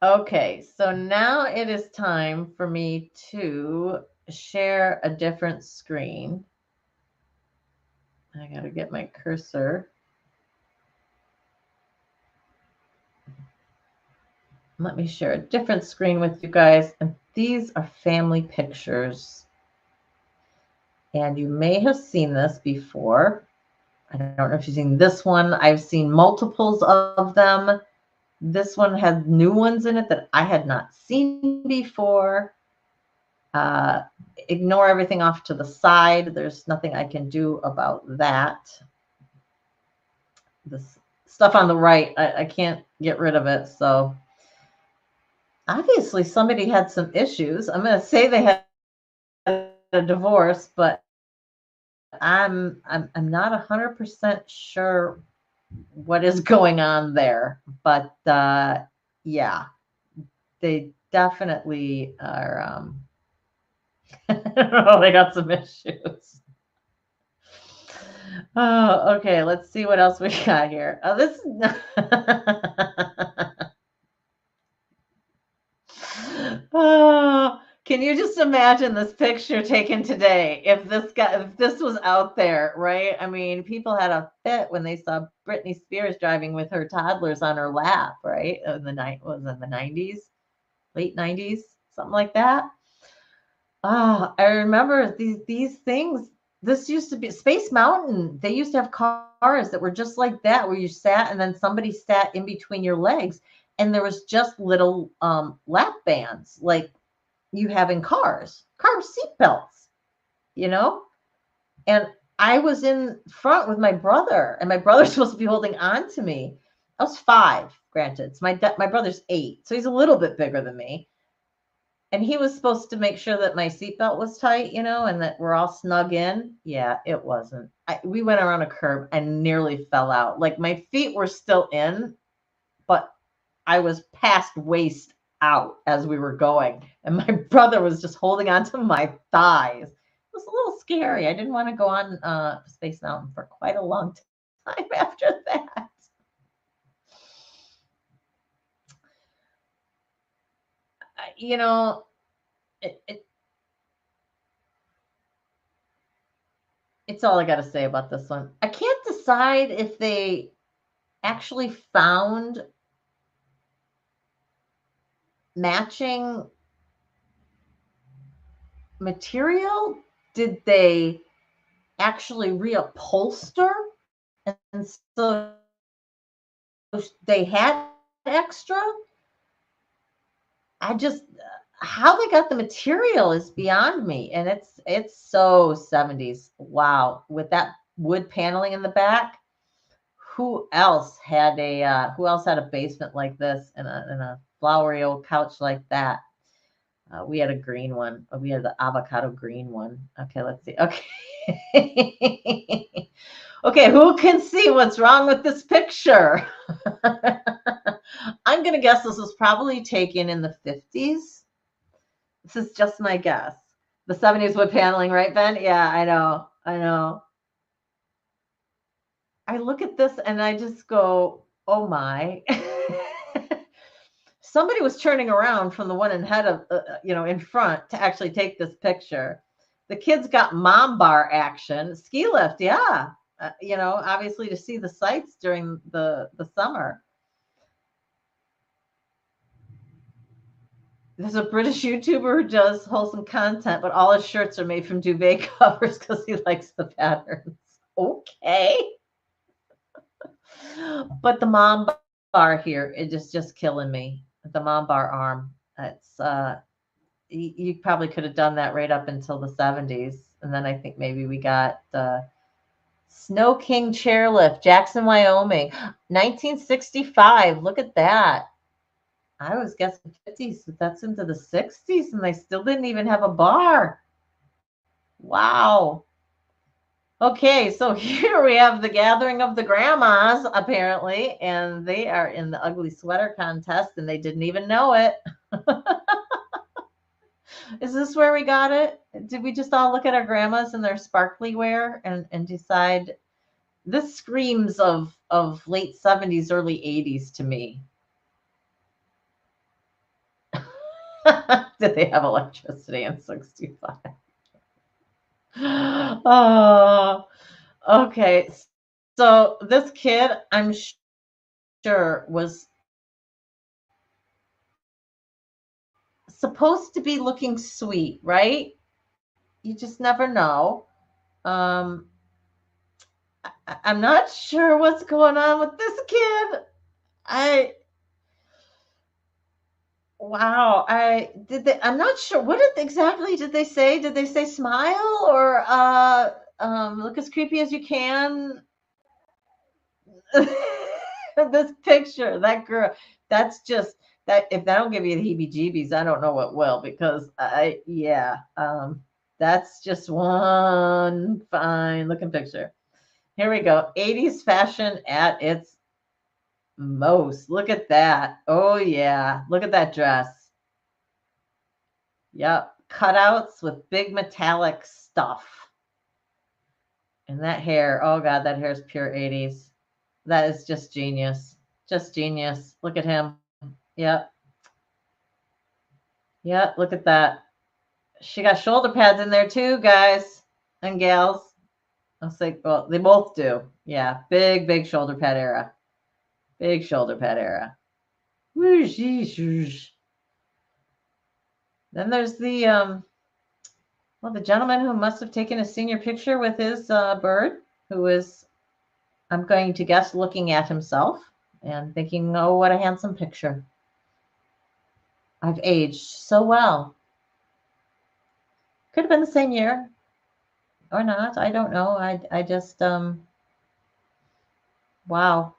Okay, so now it is time for me to share a different screen. I got to get my cursor. Let me share a different screen with you guys. And these are family pictures. And you may have seen this before. I don't know if you've seen this one. I've seen multiples of them. This one has new ones in it that I had not seen before. Ignore everything off to the side. There's nothing I can do about that. This stuff on the right, I can't get rid of it. So obviously somebody had some issues. I'm going to say they had a divorce, but I'm not 100% sure what is going on there. But yeah, they definitely are. They got some issues. Oh, okay. Let's see what else we got here. Oh, this oh, can you just imagine this picture taken today? If this was out there, right? I mean, people had a fit when they saw Britney Spears driving with her toddlers on her lap, right? In the 90s, late 90s, something like that. Ah, I remember these things. This used to be Space Mountain. They used to have cars that were just like that, where you sat and then somebody sat in between your legs, and there was just little lap bands like you have in cars, car seat belts, you know? And I was in front with my brother, and my brother's supposed to be holding on to me. I was 5, granted. So my brother's 8, so he's a little bit bigger than me. And he was supposed to make sure that my seatbelt was tight, you know, and that we're all snug in. Yeah, it wasn't. We went around a curb and nearly fell out. Like my feet were still in, but I was past waist out as we were going. And my brother was just holding on to my thighs. It was a little scary. I didn't want to go on Space Mountain for quite a long time after that. You know, it's all I got to say about this one. I can't decide if they actually found matching material. Did they actually reupholster? And so they had extra? I just how they got the material is beyond me, and it's so 70s. Wow, with that wood paneling in the back. Who else had a basement like this and a flowery old couch like that? We had a green one. We had the avocado green one. Okay, let's see. Okay. Okay, who can see what's wrong with this picture? I'm going to guess this was probably taken in the 50s. This is just my guess. The 70s wood paneling, right, Ben? Yeah, I know. I know. I look at this and I just go, oh my. Somebody was turning around from the one in head of, in front to actually take this picture. The kids got mom bar action, ski lift, yeah. Obviously to see the sights during the summer. There's a British YouTuber who does wholesome content, but all his shirts are made from duvet covers because he likes the patterns. Okay. But the mom bar here, it is just killing me. The mom bar arm. It's you probably could have done that right up until the 70s. And then I think maybe we got Snow King chairlift, Jackson, Wyoming, 1965. Look at that. I was guessing 50s, but that's into the 60s, and they still didn't even have a bar. Wow. Okay, so here we have the gathering of the grandmas, apparently, and they are in the ugly sweater contest, and they didn't even know it. Is this where we got it? Did we just all look at our grandmas in their sparkly wear and decide this screams of late 70s, early 80s to me? Did they have electricity in 65? Oh, okay. So this kid, I'm sure, was supposed to be looking sweet, right? You just never know. I'm not sure what's going on with this kid. I'm not sure. What exactly did they say? Did they say smile or look as creepy as you can? This picture, that girl, that's just that. If that don't give you the heebie-jeebies, I don't know what will, because that's just one fine looking picture. Here we go. 80s fashion at its most. Look at that. Oh yeah. Look at that dress. Yep. Cutouts with big metallic stuff. And that hair. Oh God, that hair is pure 80s. That is just genius. Just genius. Look at him. Yep. Yep. Look at that. She got shoulder pads in there too, guys and gals. I'll say, well, they both do. Yeah. Big shoulder pad era. Big shoulder pad era. Then there's the gentleman who must have taken a senior picture with his bird, who is, I'm going to guess, looking at himself and thinking, oh, what a handsome picture. I've aged so well. Could have been the same year or not. I don't know. I just, wow.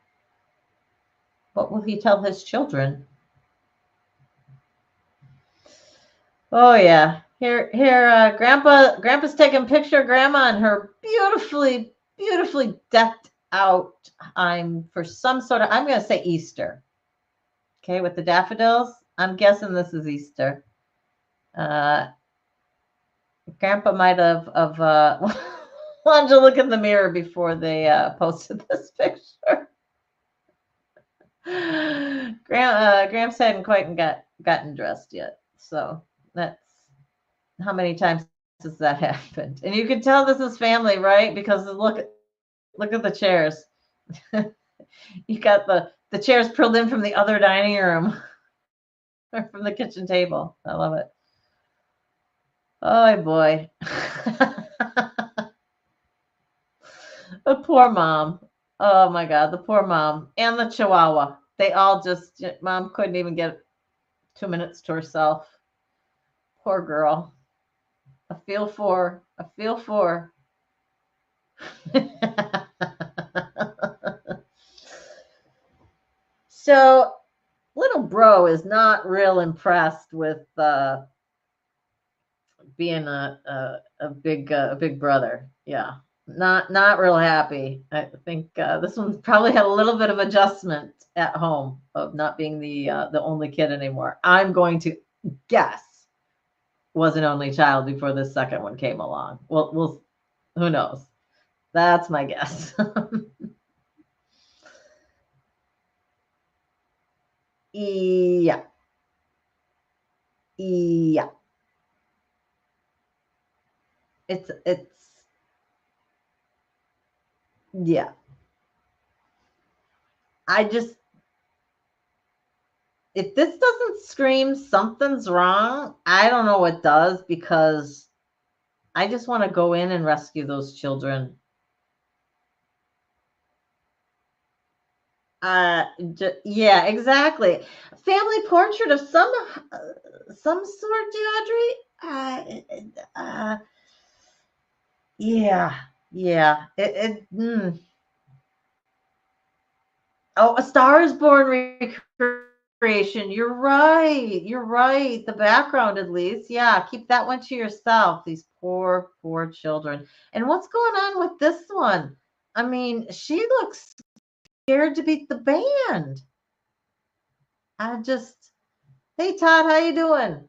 What will he tell his children? Oh yeah. Here, Grandpa's taking a picture of Grandma and her beautifully decked out. I'm going to say Easter. Okay, with the daffodils. I'm guessing this is Easter. Grandpa might have wanted to look in the mirror before they posted this picture. Gramps hadn't quite gotten dressed yet, so that's how many times has that happened. And you can tell this is family, right? Because look at the chairs. You got the chairs pulled in from the other dining room or from the kitchen table. I love it. Oh boy. The poor mom. Oh my God, the poor mom and the chihuahua. They all just, mom couldn't even get 2 minutes to herself. Poor girl. I feel for. I feel for. So, little bro is not real impressed with being a big brother. Yeah, not real happy. I think this one probably had a little bit of adjustment at home of not being the only kid anymore. I'm going to guess was an only child before the second one came along. Well, who knows? That's my guess. Yeah, yeah. It's yeah. I just if this doesn't scream something's wrong, I don't know what does because I just want to go in and rescue those children. Yeah, exactly. Family portrait of some sort, Audrey. Yeah, yeah. Oh, A Star is Born recreation. You're right. You're right. The background, at least. Yeah, keep that one to yourself. These poor children. And what's going on with this one? I mean, she looks scared to beat the band. I just, hey Todd, how you doing?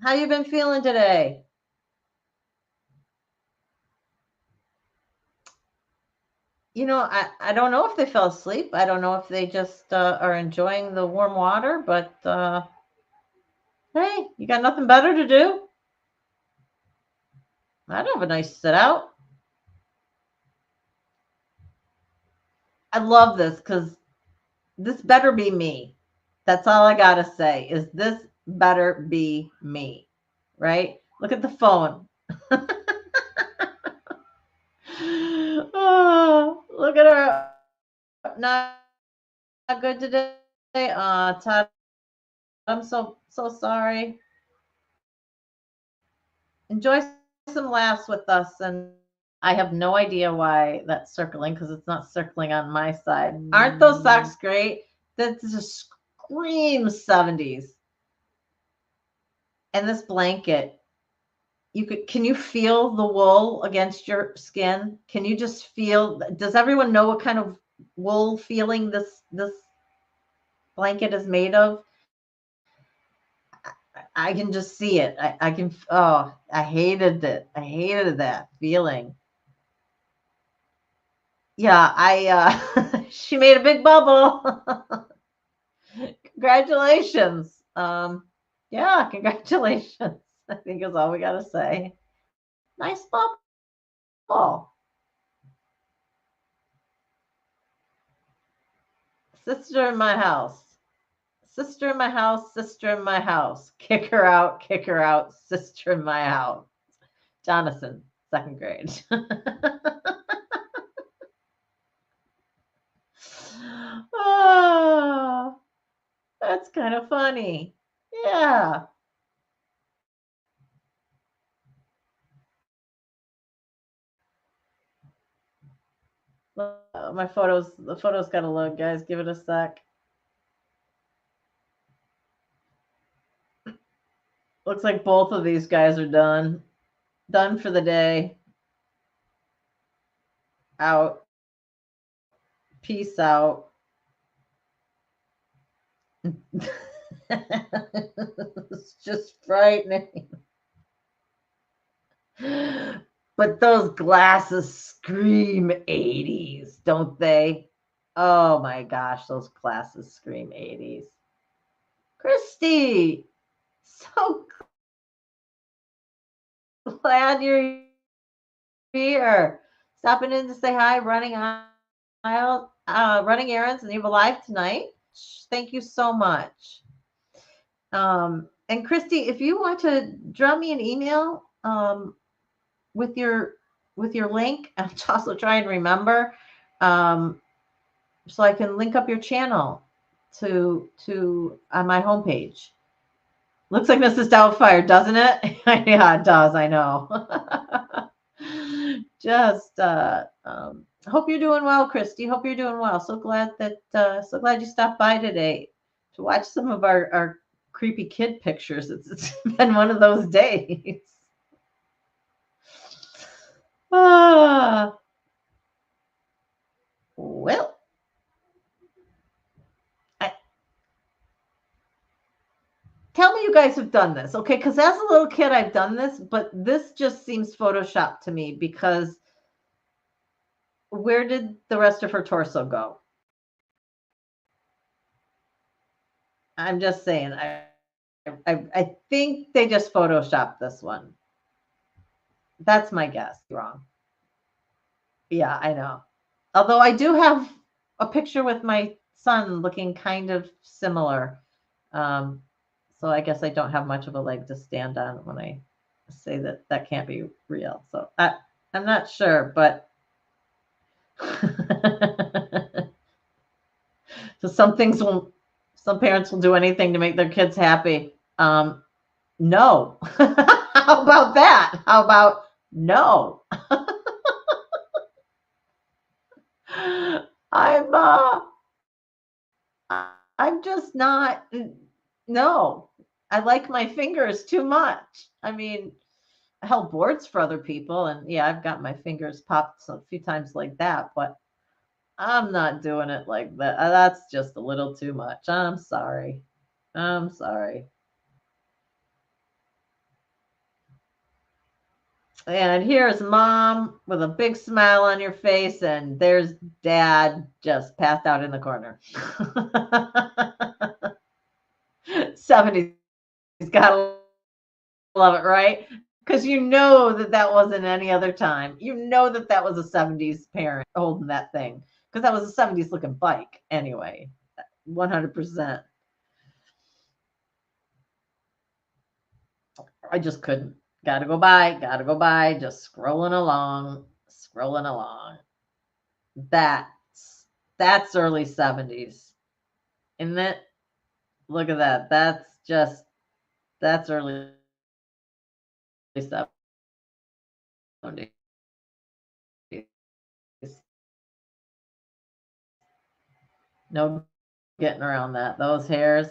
How you been feeling today? I don't know if they fell asleep. I don't know if they just are enjoying the warm water, but hey, you got nothing better to do? I'd have a nice sit out. I love this because this better be me. That's all I gotta say is this better be me, right? Look at the phone. Oh, look at her. Not good today. Todd, I'm so sorry. Enjoy some laughs with us, and I have no idea why that's circling because it's not circling on my side. Aren't those socks great? That just screams 70s. And this blanket, can you feel the wool against your skin? Can you just feel, does everyone know what kind of wool feeling this blanket is made of? I can just see it. I can, oh, I hated it. I hated that feeling. Yeah, she made a big bubble. Congratulations. Yeah, congratulations. I think is all we gotta say. Nice bubble. Sister in my house. Sister in my house, sister in my house. Kick her out, sister in my house. Jonathan, second grade. Oh, that's kind of funny. Yeah. The photos got to load, guys. Give it a sec. Looks like both of these guys are done. Done for the day. Out. Peace out. It's just frightening. But those glasses scream 80s, don't they? Oh my gosh, those glasses scream 80s. Christy, so glad you're here. Stopping in to say hi, running errands, and you have a live tonight. Thank you so much. And Christy, if you want to drop me an email with your link, and also try and remember, so I can link up your channel to on my homepage. Looks like Mrs. Doubtfire, doesn't it? Yeah, it does. I know. Just hope you're doing well, Christy. Hope you're doing well. So glad you stopped by today to watch some of our creepy kid pictures. It's been one of those days. Ah, well, tell me you guys have done this, okay? Because as a little kid, I've done this, but this just seems photoshopped to me because where did the rest of her torso go? I'm just saying. I think they just photoshopped this one. That's my guess. Wrong. Yeah, I know. Although I do have a picture with my son looking kind of similar. So I guess I don't have much of a leg to stand on when I say that can't be real. So I'm not sure, but so some parents will do anything to make their kids happy. No. How about that? How about no? I'm I'm just not. No. I like my fingers too much. I mean, I held boards for other people, and yeah, I've got my fingers popped a few times like that, but I'm not doing it like that. That's just a little too much. I'm sorry. I'm sorry. And here's mom with a big smile on your face, and there's dad just passed out in the corner. 70s, gotta love it, right? Because you know that wasn't any other time. You know that was a 70s parent holding that thing because that was a 70s looking bike anyway. 100%. I just couldn't. Gotta go by, just scrolling along, scrolling along. That's early 70s. Isn't it? Look at that. That's early 70s. No getting around that. Those hairs.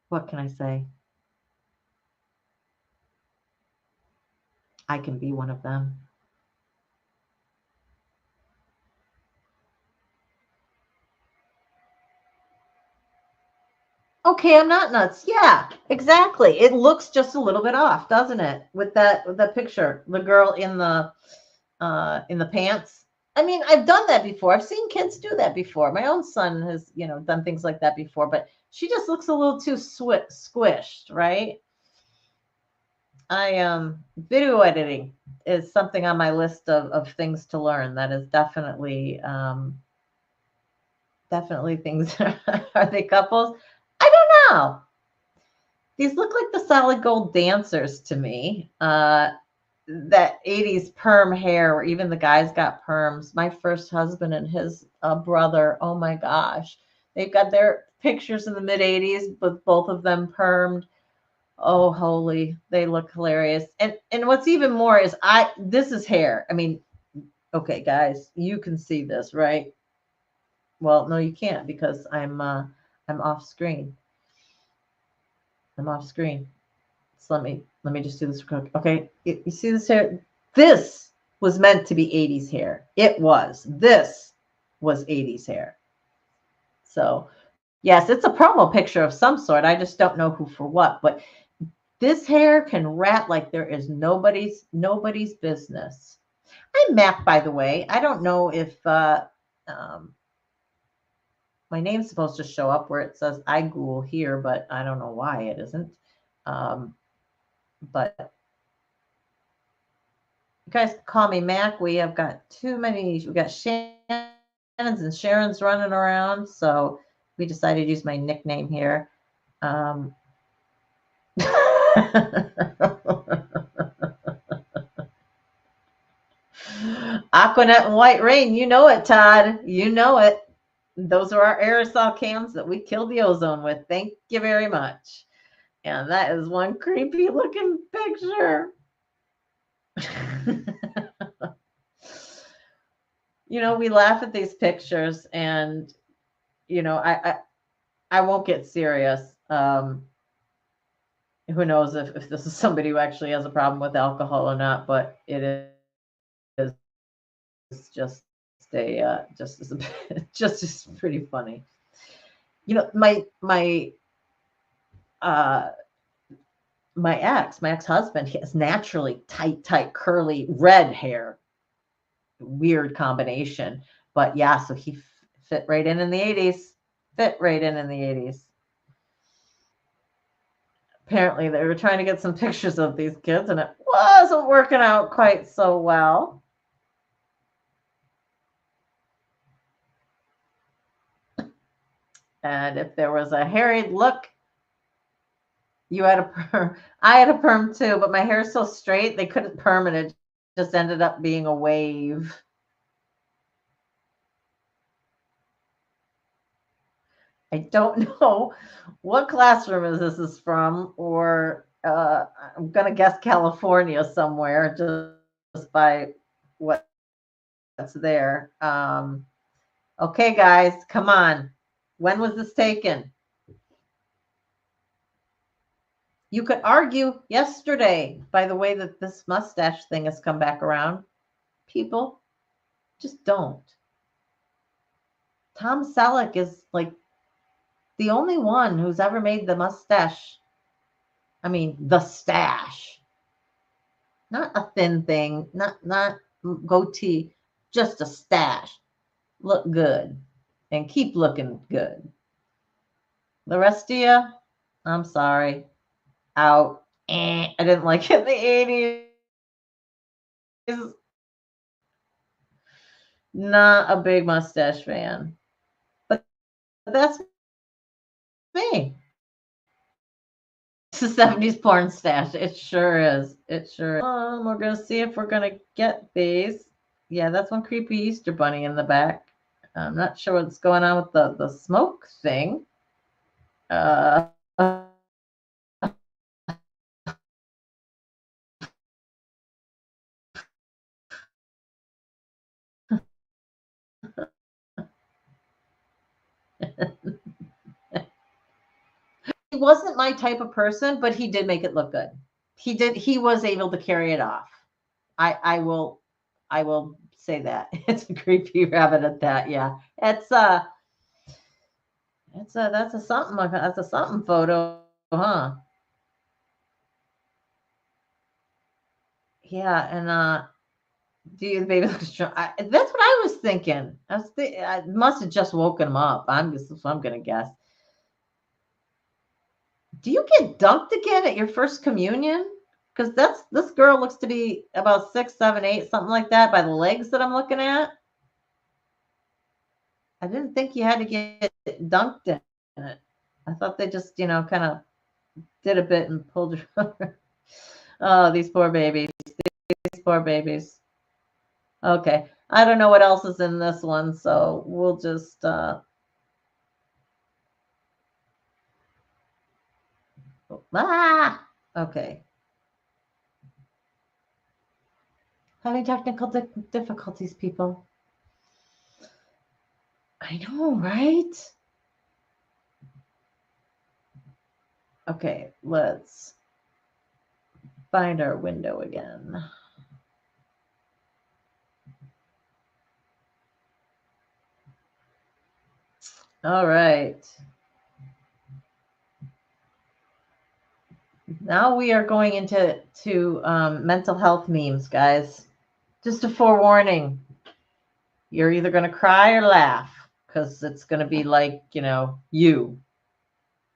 What can I say? I can be one of them. Okay, I'm not nuts. Yeah, exactly. It looks just a little bit off, doesn't it? With that picture, the girl in the pants. I mean, I've done that before. I've seen kids do that before. My own son has, done things like that before, but she just looks a little too squished, right? Video editing is something on my list of things to learn. That is definitely things. Are they couples? I don't know. These look like the solid gold dancers to me. That 80s perm hair where even the guys got perms. My first husband and his brother, oh my gosh. They've got their pictures in the mid 80s with both of them permed. Oh, holy, they look hilarious. And what's even more is this is hair. I mean, okay, guys, you can see this, right? Well, no, you can't because I'm off screen. I'm off screen. So let me just do this quick. Okay, you see this hair? This was meant to be 80s hair. It was. This was 80s hair. So yes, it's a promo picture of some sort. I just don't know who for what. But this hair can rat like there is nobody's business. I'm Mac, by the way. I don't know if um, my name's supposed to show up where it says I Google here, but I don't know why it isn't. Um, but you guys can call me Mac. We have got too many. We got Shannon's and Sharon's running around, so we decided to use my nickname here. Aquanet and White Rain, you know it, Todd. You know it. Those are our aerosol cans that we killed the ozone with. Thank you very much. And that is one creepy looking picture. We laugh at these pictures, and I won't get serious. Who knows if this is somebody who actually has a problem with alcohol or not, but it is just just pretty funny. My uh my ex-husband, he has naturally tight curly red hair. Weird combination, but yeah, so he fit right in the 80s. Fit right in the 80s. Apparently they were trying to get some pictures of these kids, and it wasn't working out quite so well. And if there was a harried look, you had a perm. I had a perm too, but my hair's so straight they couldn't perm it. It just ended up being a wave. I don't know what classroom this is from, or I'm gonna guess California somewhere, just by what's there. Okay, guys, come on. When was this taken? You could argue yesterday by the way that this mustache thing has come back around. People just don't. Tom Selleck is like the only one who's ever made the mustache. I mean, the stash, not a thin thing, not goatee, just a stash. Look good and keep looking good. The rest of you, I'm sorry, out. I didn't like it in the 80s. Not a big mustache fan, but that's me. It's a 70s porn stash. It sure is. It sure is. We're going to see if we're going to get these. Yeah, that's one creepy Easter bunny in the back. I'm not sure what's going on with the smoke thing. Uh, he wasn't my type of person, but he did make it look good. He was able to carry it off. I will say that. It's a creepy rabbit at that. Yeah. That's a something, that's a something photo, huh? Yeah, and do you the baby look strong? That's what I was thinking. I must have just woken him up. I'm gonna guess. Do you get dunked again at your first communion? Because this girl looks to be about 6, 7, 8, something like that, by the legs that I'm looking at. I didn't think you had to get dunked in it. I thought they just, kind of did a bit and pulled her. Oh, these poor babies. These poor babies. Okay. I don't know what else is in this one, so we'll just okay. Having technical difficulties, people. I know, right? Okay, let's find our window again. All right. Now we are going into mental health memes, guys. Just a forewarning. You're either going to cry or laugh because it's going to be like, you.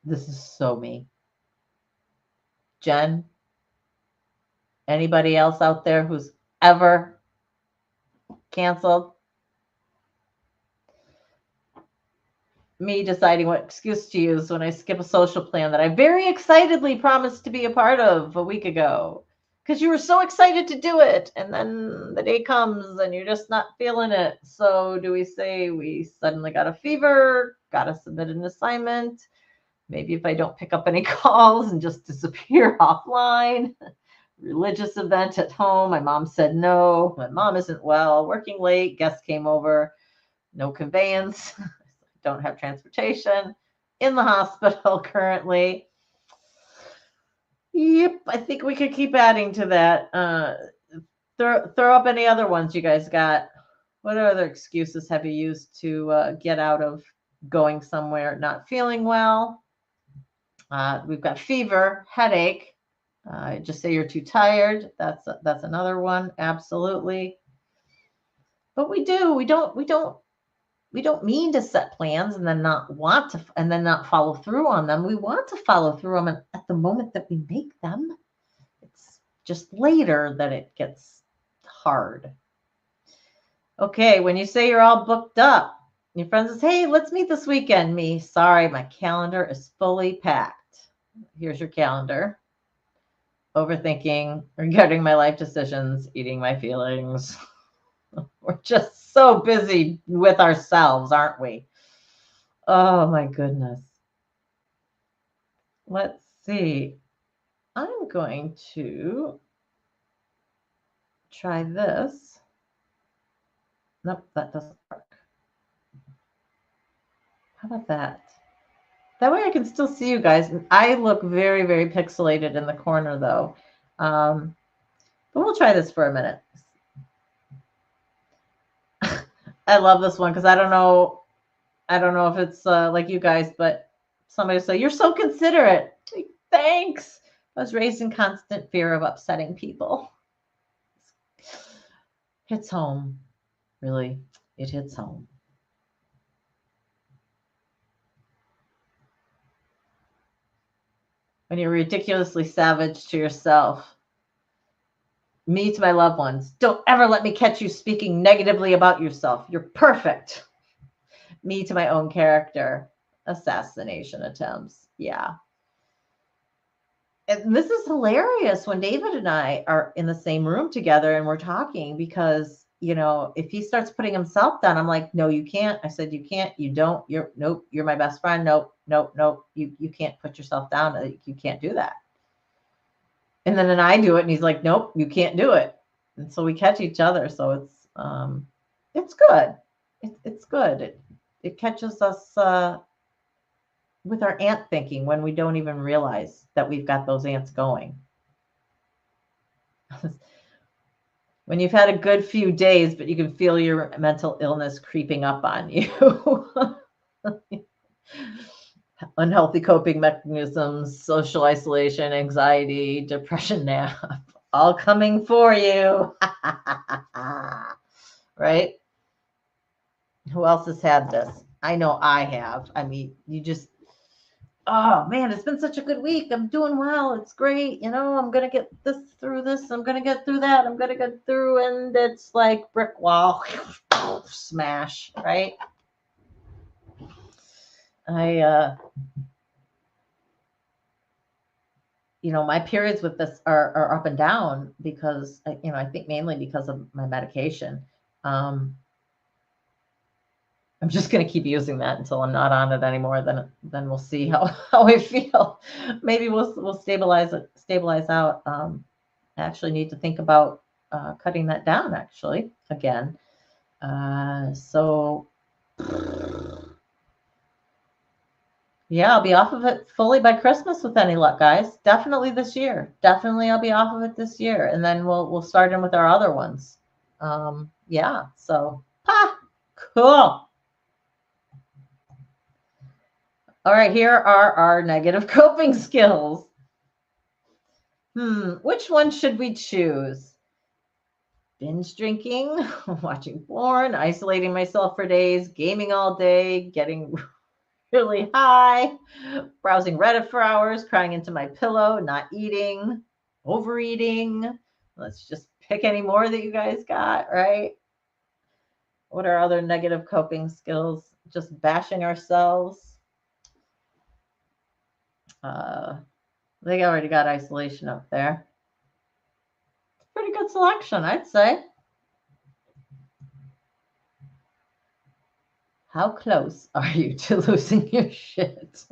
This is so me. Jen, anybody else out there who's ever canceled? Me deciding what excuse to use when I skip a social plan that I very excitedly promised to be a part of a week ago because you were so excited to do it. And then the day comes and you're just not feeling it. So do we say we suddenly got a fever, got to submit an assignment? Maybe if I don't pick up any calls and just disappear offline. Religious event at home. My mom said no. My mom isn't well, working late. Guests came over. No conveyance. Don't have transportation. In the hospital currently. Yep, I think we could keep adding to that. Throw up any other ones you guys got. What other excuses have you used to get out of going somewhere not feeling well? We've got fever, headache. Just say you're too tired. That's another one. Absolutely. But we don't mean to set plans and then not want to, and then not follow through on them. We want to follow through on them at the moment that we make them. It's just later that it gets hard. Okay, when you say you're all booked up, your friend says, hey, let's meet this weekend. Me, sorry, my calendar is fully packed. Here's your calendar. Overthinking, regretting my life decisions, eating my feelings. We're just so busy with ourselves, aren't we? Oh my goodness. Let's see. I'm going to try this. Nope, that doesn't work. How about that? That way I can still see you guys. I look very, very pixelated in the corner though. But we'll try this for a minute. I love this one because I don't know if it's like you guys, but somebody will say, you're so considerate. Like, thanks. I was raised in constant fear of upsetting people. Hits home. Really, it hits home. When you're ridiculously savage to yourself. Me to my loved ones. Don't ever let me catch you speaking negatively about yourself. You're perfect. Me to my own character. Assassination attempts. Yeah. And this is hilarious when David and I are in the same room together and we're talking because, if he starts putting himself down, I'm like, no, you can't. I said, you can't, you don't, nope, you're my best friend. Nope. You can't put yourself down. You can't do that. And then I do it and he's like, nope, you can't do it. And so we catch each other. So it's good. It's good. It catches us with our ant thinking when we don't even realize that we've got those ants going. When you've had a good few days, but you can feel your mental illness creeping up on you. Unhealthy coping mechanisms, social isolation, anxiety, depression, nap, all coming for you. Right? Who else has had this? I know I have. I mean, oh man, it's been such a good week. I'm doing well. It's great. I'm going to get through this. I'm going to get through that. I'm going to get through. And it's like brick wall, smash, right? My periods with this are up and down because, I think mainly because of my medication. I'm just going to keep using that until I'm not on it anymore. Then we'll see how I feel. Maybe we'll stabilize out. I actually need to think about cutting that down actually again. So yeah, I'll be off of it fully by Christmas with any luck, guys. Definitely this year. Definitely I'll be off of it this year. And then we'll start in with our other ones. Yeah, so cool. All right, here are our negative coping skills. Which one should we choose? Binge drinking, watching porn, isolating myself for days, gaming all day, getting really high, browsing Reddit for hours, crying into my pillow, not eating, overeating. Let's just pick any more that you guys got, right? What are other negative coping skills? Just bashing ourselves. They already got isolation up there. Pretty good selection, I'd say. How close are you to losing your shit?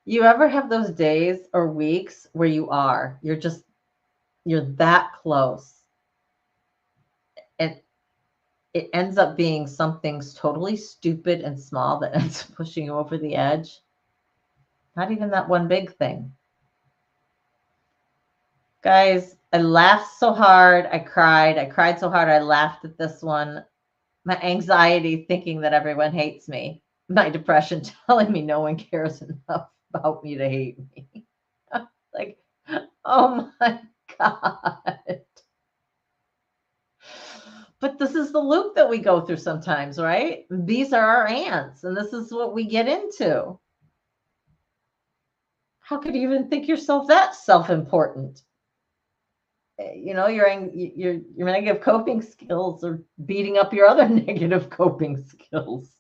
You ever have those days or weeks where you're that close, and it ends up being something totally stupid and small that ends up pushing you over the edge? Not even that one big thing. Guys, I laughed so hard. I cried so hard. I laughed at this one. My anxiety thinking that everyone hates me. My depression telling me no one cares enough about me to hate me. Like, oh my God. But this is the loop that we go through sometimes, right? These are our ants, and this is what we get into. How could you even think yourself that self-important? Your negative coping skills are beating up your other negative coping skills.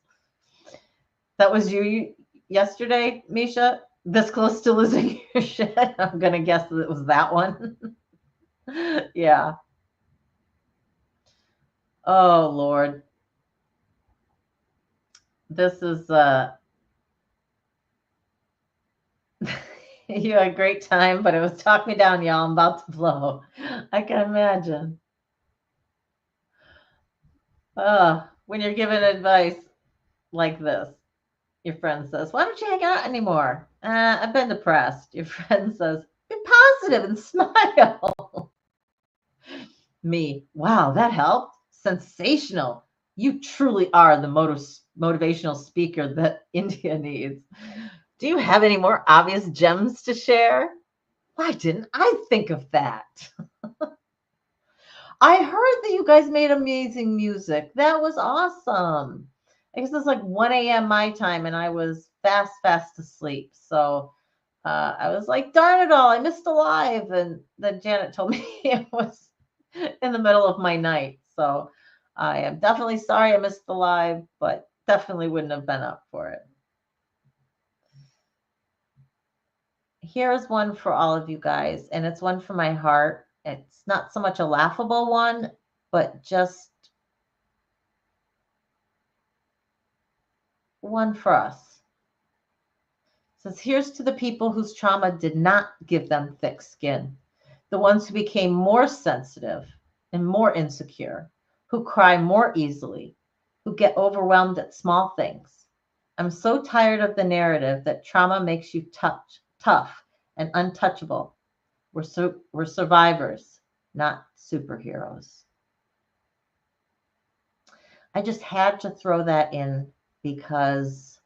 That was you yesterday, Misha? This close to losing your shit? I'm going to guess that it was that one. Yeah. Oh, Lord. This is, you had a great time, but it was talk me down, y'all. I'm about to blow. I can imagine. When you're given advice like this, your friend says, "Why don't you hang out anymore?" I've been depressed. Your friend says, "Be positive and smile." Me, wow, that helped. Sensational. You truly are the motivational speaker that India needs. Do you have any more obvious gems to share? Why didn't I think of that? I heard that you guys made amazing music. That was awesome. I guess it's like 1 a.m. my time, and I was fast asleep. So I was like, darn it all, I missed a live. And then Janet told me it was in the middle of my night. So I am definitely sorry I missed the live, but definitely wouldn't have been up for it. Here's one for all of you guys, and it's one from my heart. It's not so much a laughable one, but just one for us. It says, here's to the people whose trauma did not give them thick skin, the ones who became more sensitive and more insecure, who cry more easily, who get overwhelmed at small things. I'm so tired of the narrative that trauma makes you tough and untouchable. We're survivors, not superheroes. I just had to throw that in because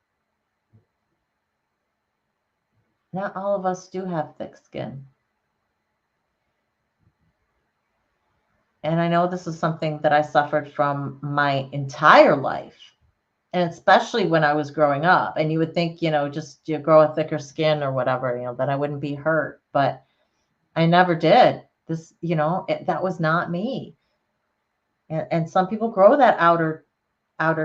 not all of us do have thick skin. And I know this is something that I suffered from my entire life, and especially when I was growing up. And you would think, just you grow a thicker skin or whatever, that I wouldn't be hurt. But I never did. This, that was not me. And some people grow that outer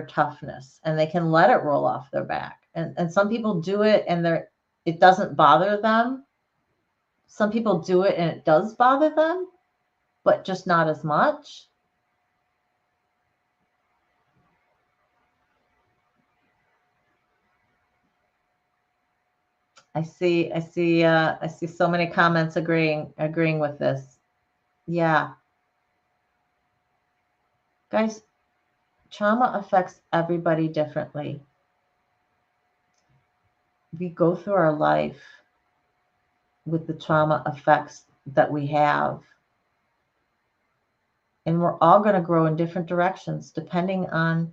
toughness, and they can let it roll off their back. And some people do it and it doesn't bother them. Some people do it and it does bother them, but just not as much. I see so many comments agreeing with this. Yeah. Guys, trauma affects everybody differently. We go through our life with the trauma effects that we have. And we're all going to grow in different directions depending on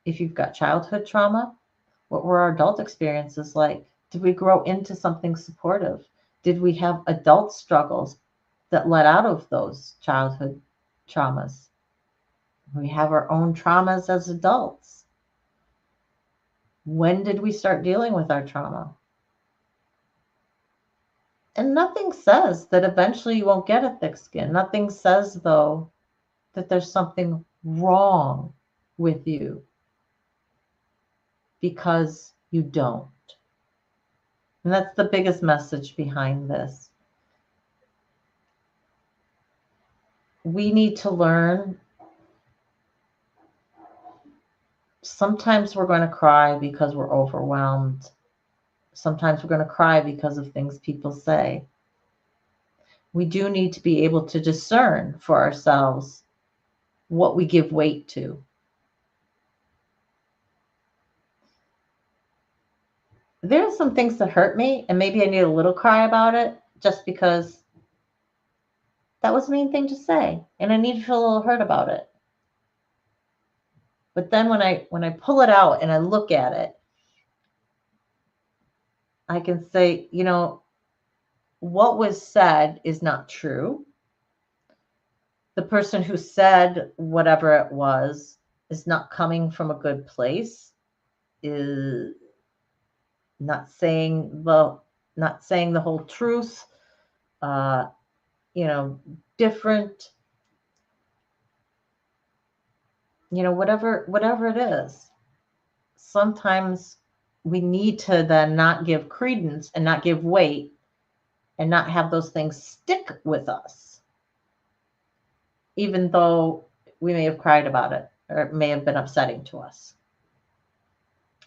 If you've got childhood trauma, what were our adult experiences like? Did we grow into something supportive? Did we have adult struggles that led out of those childhood traumas? We have our own traumas as adults. When did we start dealing with our trauma? And nothing says that eventually you won't get a thick skin. Nothing says, though, that there's something wrong with you because you don't. And that's the biggest message behind this. We need to learn. Sometimes we're going to cry because we're overwhelmed. Sometimes we're going to cry because of things people say. We do need to be able to discern for ourselves what we give weight to. There are some things that hurt me, and maybe I need a little cry about it just because that was a mean thing to say, and I need to feel a little hurt about it. But then when I pull it out and I look at it, I can say, what was said is not true. The person who said whatever it was is not coming from a good place, is not saying the whole truth, different, whatever it is. Sometimes we need to then not give credence and not give weight and not have those things stick with us, even though we may have cried about it or it may have been upsetting to us.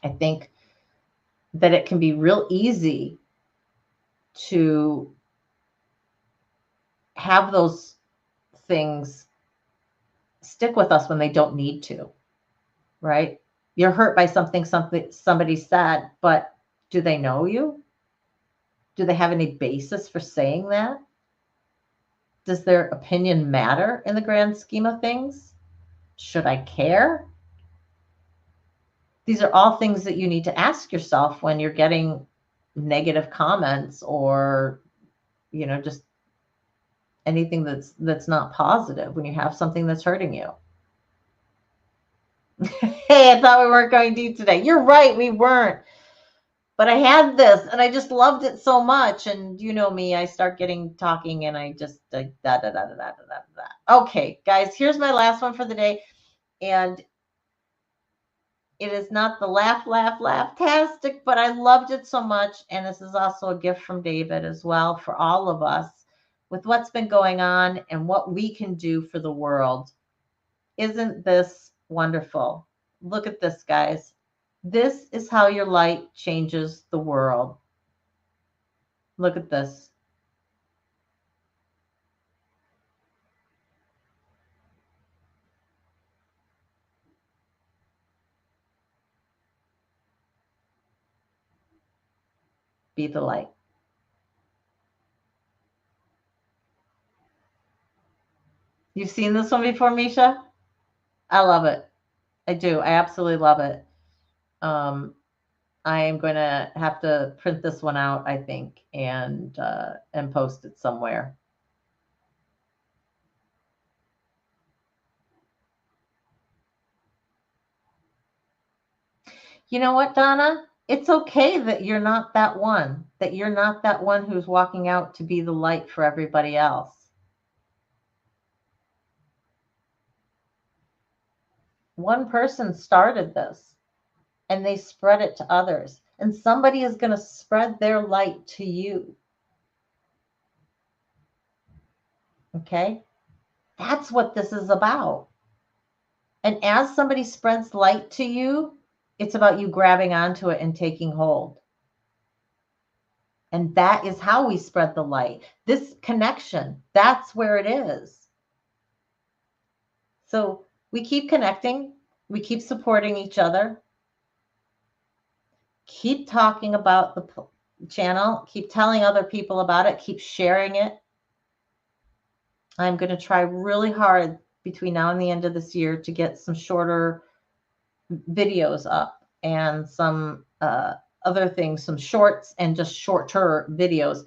I think that it can be real easy to have those things stick with us when they don't need to, right? You're hurt by something somebody said, but do they know you? Do they have any basis for saying that? Does their opinion matter in the grand scheme of things? Should I care? These are all things that you need to ask yourself when you're getting negative comments or, just anything that's not positive, when you have something that's hurting you. Hey, I thought we weren't going deep today. You're right, we weren't. But I had this and I just loved it so much. And you know me, I start talking and I just da da da da da da da da. Okay, guys, here's my last one for the day. And it is not the laugh-tastic, but I loved it so much. And this is also a gift from David as well for all of us with what's been going on and what we can do for the world. Isn't this wonderful? Look at this, guys. This is how your light changes the world. Look at this. Be the light. You've seen this one before, Misha? I love it. I do. I absolutely love it. I am going to have to print this one out, I think, and post it somewhere. You know what, Donna? It's okay that you're not that one, who's walking out to be the light for everybody else. One person started this and they spread it to others, and somebody is going to spread their light to you. Okay? That's what this is about. And as somebody spreads light to you, it's about you grabbing onto it and taking hold. And that is how we spread the light. This connection, that's where it is. So we keep connecting, we keep supporting each other, keep talking about the channel, keep telling other people about it, keep sharing it. I'm going to try really hard between now and the end of this year to get some shorter videos up and some other things, some shorts and just shorter videos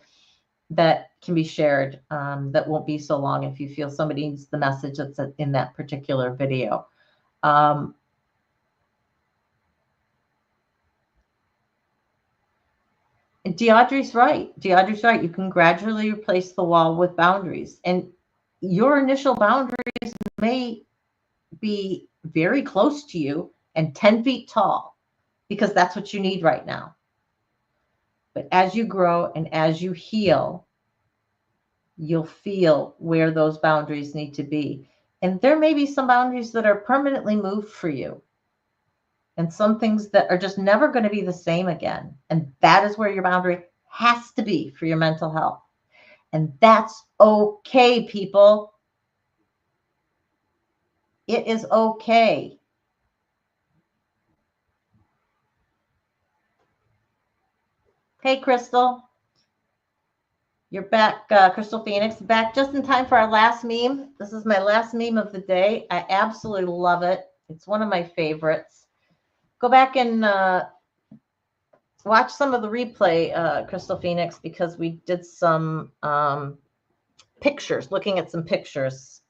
that can be shared, that won't be so long if you feel somebody needs the message that's in that particular video. Deaudre's right. Deaudre's right. You can gradually replace the wall with boundaries. And your initial boundaries may be very close to you and 10 feet tall because that's what you need right now. But as you grow and as you heal, you'll feel where those boundaries need to be. And there may be some boundaries that are permanently moved for you, and some things that are just never going to be the same again. And that is where your boundary has to be for your mental health. And that's okay, people. It is okay. Hey, Crystal. You're back, Crystal Phoenix, back just in time for our last meme. This is my last meme of the day. I absolutely love it. It's one of my favorites. Go back and watch some of the replay, Crystal Phoenix, because we did some pictures, looking at some pictures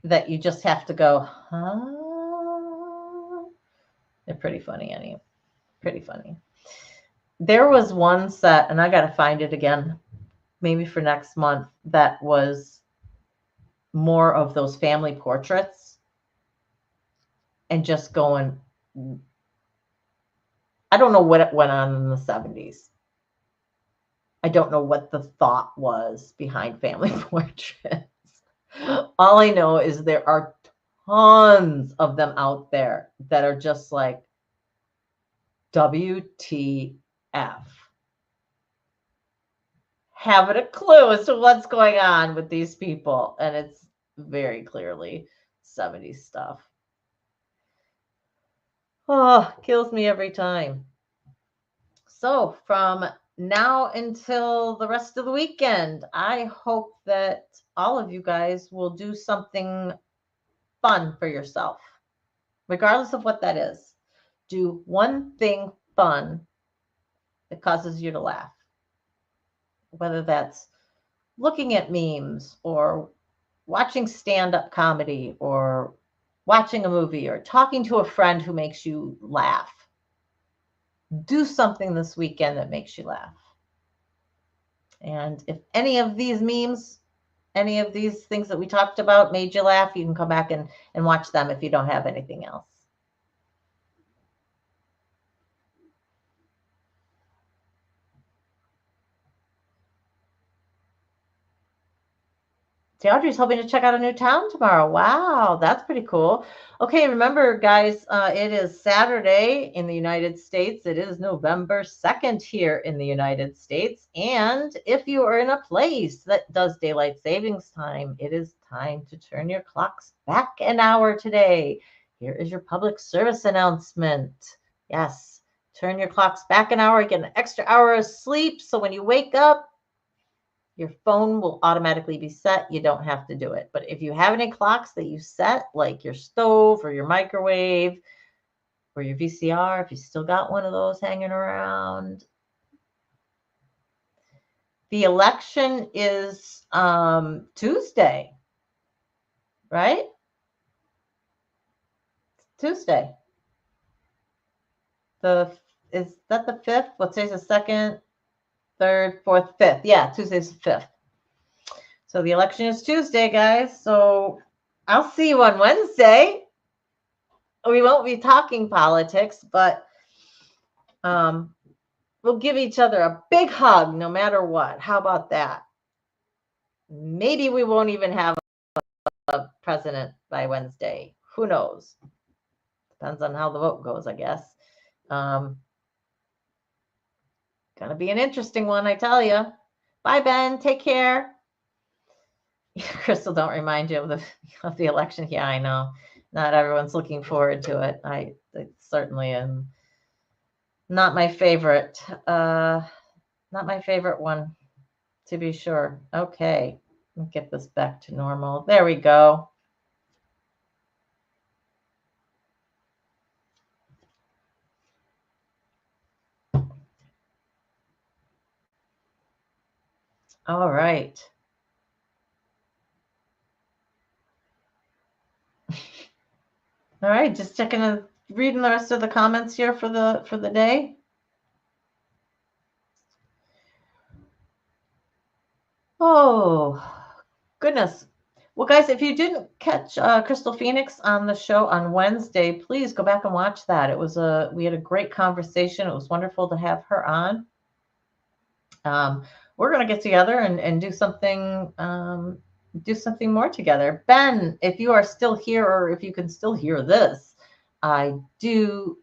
that you just have to go, huh? They're pretty funny, anyway. Pretty funny. There was one set, and I got to find it again, maybe for next month, that was more of those family portraits and just going, I don't know what it went on in the 70s. I don't know what the thought was behind family portraits. All I know is there are tons of them out there that are just like, WTF. Haven't a clue as to what's going on with these people. And it's very clearly 70s stuff. Oh, kills me every time. So from now until the rest of the weekend, I hope that all of you guys will do something fun for yourself, regardless of what that is. Do one thing fun that causes you to laugh, whether that's looking at memes or watching stand-up comedy or watching a movie or talking to a friend who makes you laugh. Do something this weekend that makes you laugh. And if any of these memes, any of these things that we talked about made you laugh, you can come back and watch them if you don't have anything else. See, Audrey's hoping to check out a new town tomorrow. Wow, that's pretty cool. Okay, remember, guys, it is Saturday in the United States. It is November 2nd here in the United States. And if you are in a place that does daylight savings time, it is time to turn your clocks back an hour today. Here is your public service announcement. Yes, turn your clocks back an hour, get an extra hour of sleep. So when you wake up, your phone will automatically be set. You don't have to do it. But if you have any clocks that you set, like your stove or your microwave or your VCR, if you still got one of those hanging around. The election is Tuesday, right? Tuesday. Is that the 5th? What today's the 2nd, 3rd, 4th, 5th? Yeah, Tuesday's the 5th. So the election is Tuesday, guys. So I'll see you on Wednesday. We won't be talking politics, but we'll give each other a big hug no matter what. How about that? Maybe we won't even have a president by Wednesday. Who knows? Depends on how the vote goes, I guess. Gonna be an interesting one, I tell you. Bye, Ben. Take care. Crystal, don't remind you of the election. Yeah, I know. Not everyone's looking forward to it. I certainly am not my favorite. Not my favorite one, to be sure. Okay, let me get this back to normal. There we go. All right. All right, just checking and reading the rest of the comments here for the day. Oh, goodness. Well, guys, if you didn't catch Crystal Phoenix on the show on Wednesday, please go back and watch that. We had a great conversation. It was wonderful to have her on. We're going to get together and do something more together. Ben, if you are still here, or if you can still hear this, I do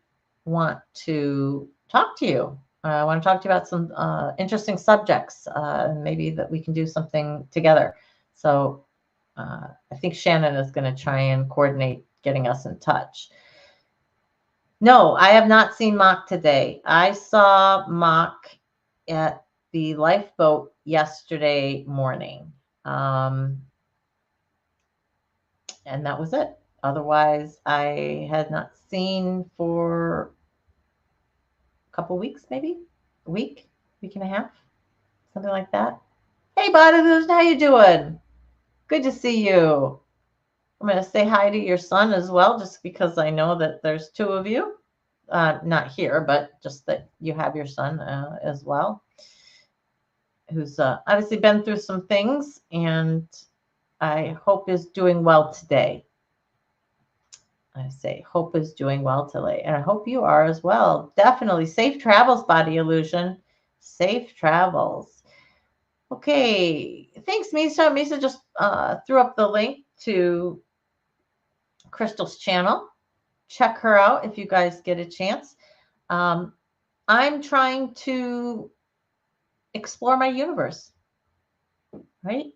want to talk to you. I want to talk to you about some interesting subjects, maybe that we can do something together. So I think Shannon is going to try and coordinate getting us in touch. No, I have not seen Mock today. I saw Mock at the lifeboat yesterday morning. And that was it. Otherwise, I had not seen for a couple weeks, maybe a week and a half, something like that. Hey, Bada, how you doing? Good to see you. I'm going to say hi to your son as well, just because I know that there's two of you. Not here, but just that you have your son as well, who's obviously been through some things, and I hope is doing well today. I say hope is doing well today, and I hope you are as well. Definitely safe travels, Body Illusion. Safe travels. Okay, thanks, Misa. Misa just threw up the link to Crystal's channel. Check her out if you guys get a chance. I'm trying to explore my universe, right?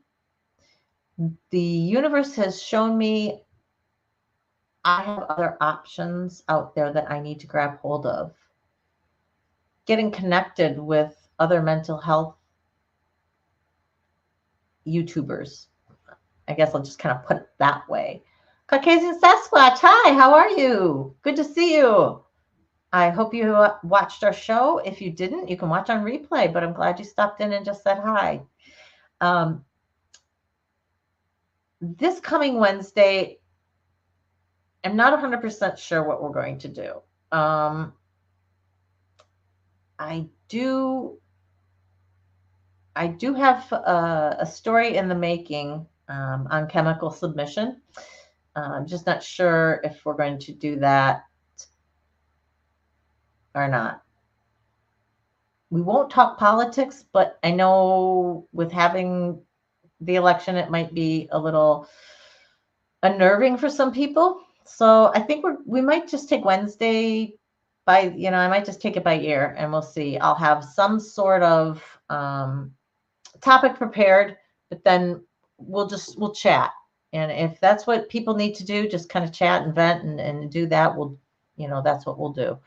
The universe has shown me I have other options out there that I need to grab hold of. Getting connected with other mental health YouTubers. I guess I'll just kind of put it that way. Caucasian Sasquatch, hi, how are you? Good to see you. I hope you watched our show. If you didn't, you can watch on replay, but I'm glad you stopped in and just said hi. This coming Wednesday, I'm not 100% sure what we're going to do. I do have a story in the making on chemical submission. I'm just not sure if we're going to do that or not. We won't talk politics, but I know with having the election, it might be a little unnerving for some people. So I think we might just take Wednesday I might just take it by ear, and we'll see. I'll have some sort of topic prepared, but then we'll chat. And if that's what people need to do, just kind of chat and vent and do that, that's what we'll do.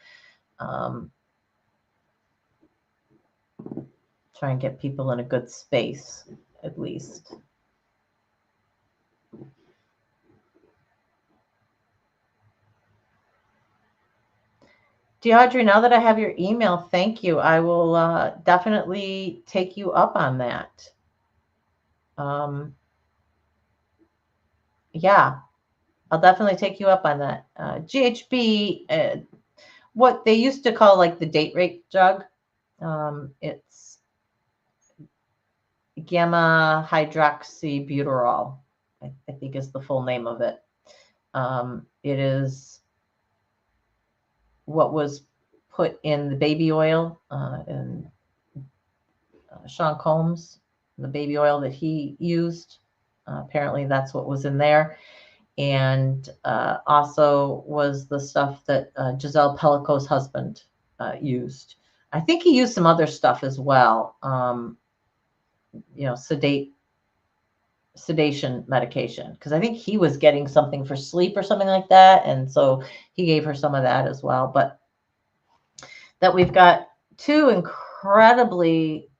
Try and get people in a good space, at least. Deaudrey, now that I have your email, thank you. I will definitely take you up on that. Yeah, I'll definitely take you up on that. GHB, what they used to call like the date rape drug. It's gamma hydroxybutyrol, I think is the full name of it. It is what was put in the baby oil and Sean Combs, the baby oil that he used. Apparently that's what was in there. And also was the stuff that Giselle Pellico's husband used. I think he used some other stuff as well. Sedation medication, because I think he was getting something for sleep or something like that. And so he gave her some of that as well. But that we've got two incredibly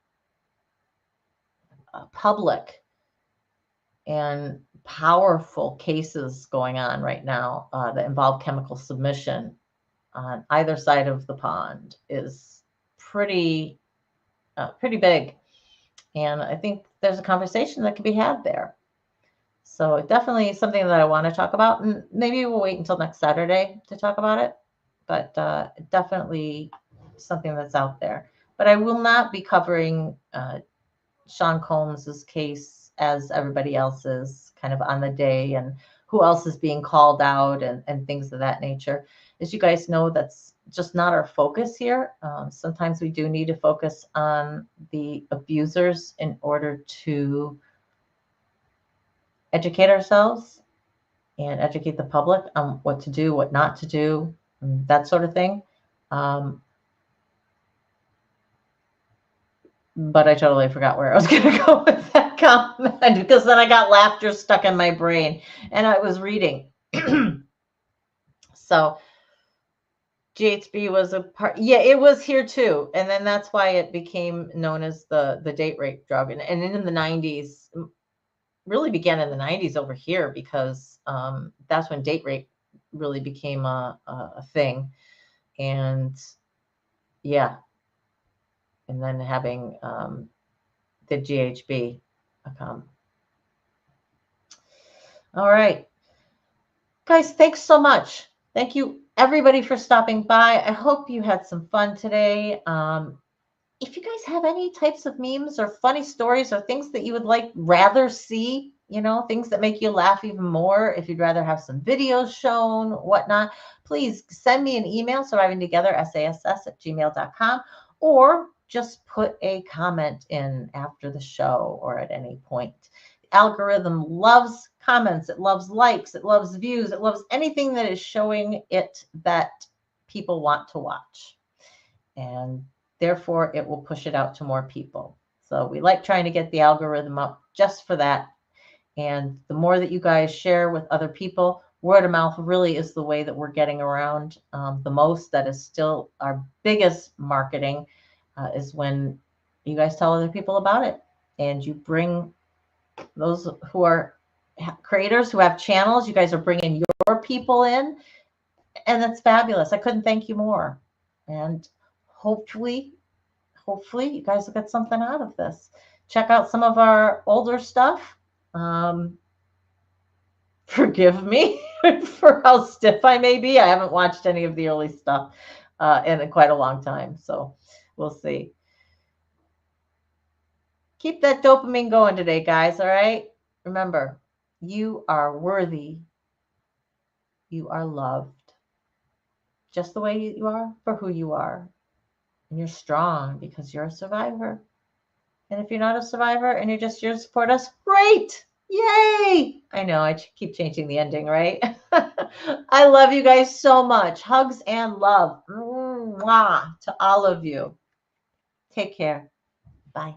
public and powerful cases going on right now that involve chemical submission on either side of the pond is pretty big. And I think there's a conversation that can be had there. So definitely something that I want to talk about. And maybe we'll wait until next Saturday to talk about it. But definitely something that's out there. But I will not be covering Sean Combs's case as everybody else is kind of on the day, and who else is being called out, and things of that nature. As you guys know, that's just not our focus here. Sometimes we do need to focus on the abusers in order to educate ourselves and educate the public on what to do, what not to do, that sort of thing. But I totally forgot where I was going to go with that comment, because then I got laughter stuck in my brain and I was reading. So GHB was a part. Yeah, it was here too. And then that's why it became known as the date rape drug. And in the 90s, really began in the 90s over here, because that's when date rape really became a thing. And yeah, and then having the GHB come. All right, guys, thanks so much. Thank you everybody for stopping by. I hope you had some fun today. If you guys have any types of memes or funny stories or things that you would rather see, things that make you laugh even more, if you'd rather have some videos shown, whatnot, please send me an email, survivingtogether@sass@gmail.com, or just put a comment in after the show or at any point. The algorithm loves comments, it loves likes, it loves views, it loves anything that is showing it that people want to watch. And therefore, it will push it out to more people. So we like trying to get the algorithm up just for that. And the more that you guys share with other people, word of mouth really is the way that we're getting around the most. That is still our biggest marketing, is when you guys tell other people about it. And you bring those who are creators, who have channels, you guys are bringing your people in. And that's fabulous. I couldn't thank you more. And hopefully you guys will get something out of this. Check out some of our older stuff. Forgive me for how stiff I may be. I haven't watched any of the early stuff in quite a long time. So we'll see. Keep that dopamine going today, guys. All right. Remember, you are worthy. You are loved just the way you are, for who you are. And you're strong because you're a survivor. And if you're not a survivor and you're just here to support us, great. Yay. I know I keep changing the ending, right? I love you guys so much. Hugs and love. Mwah, to all of you. Take care. Bye.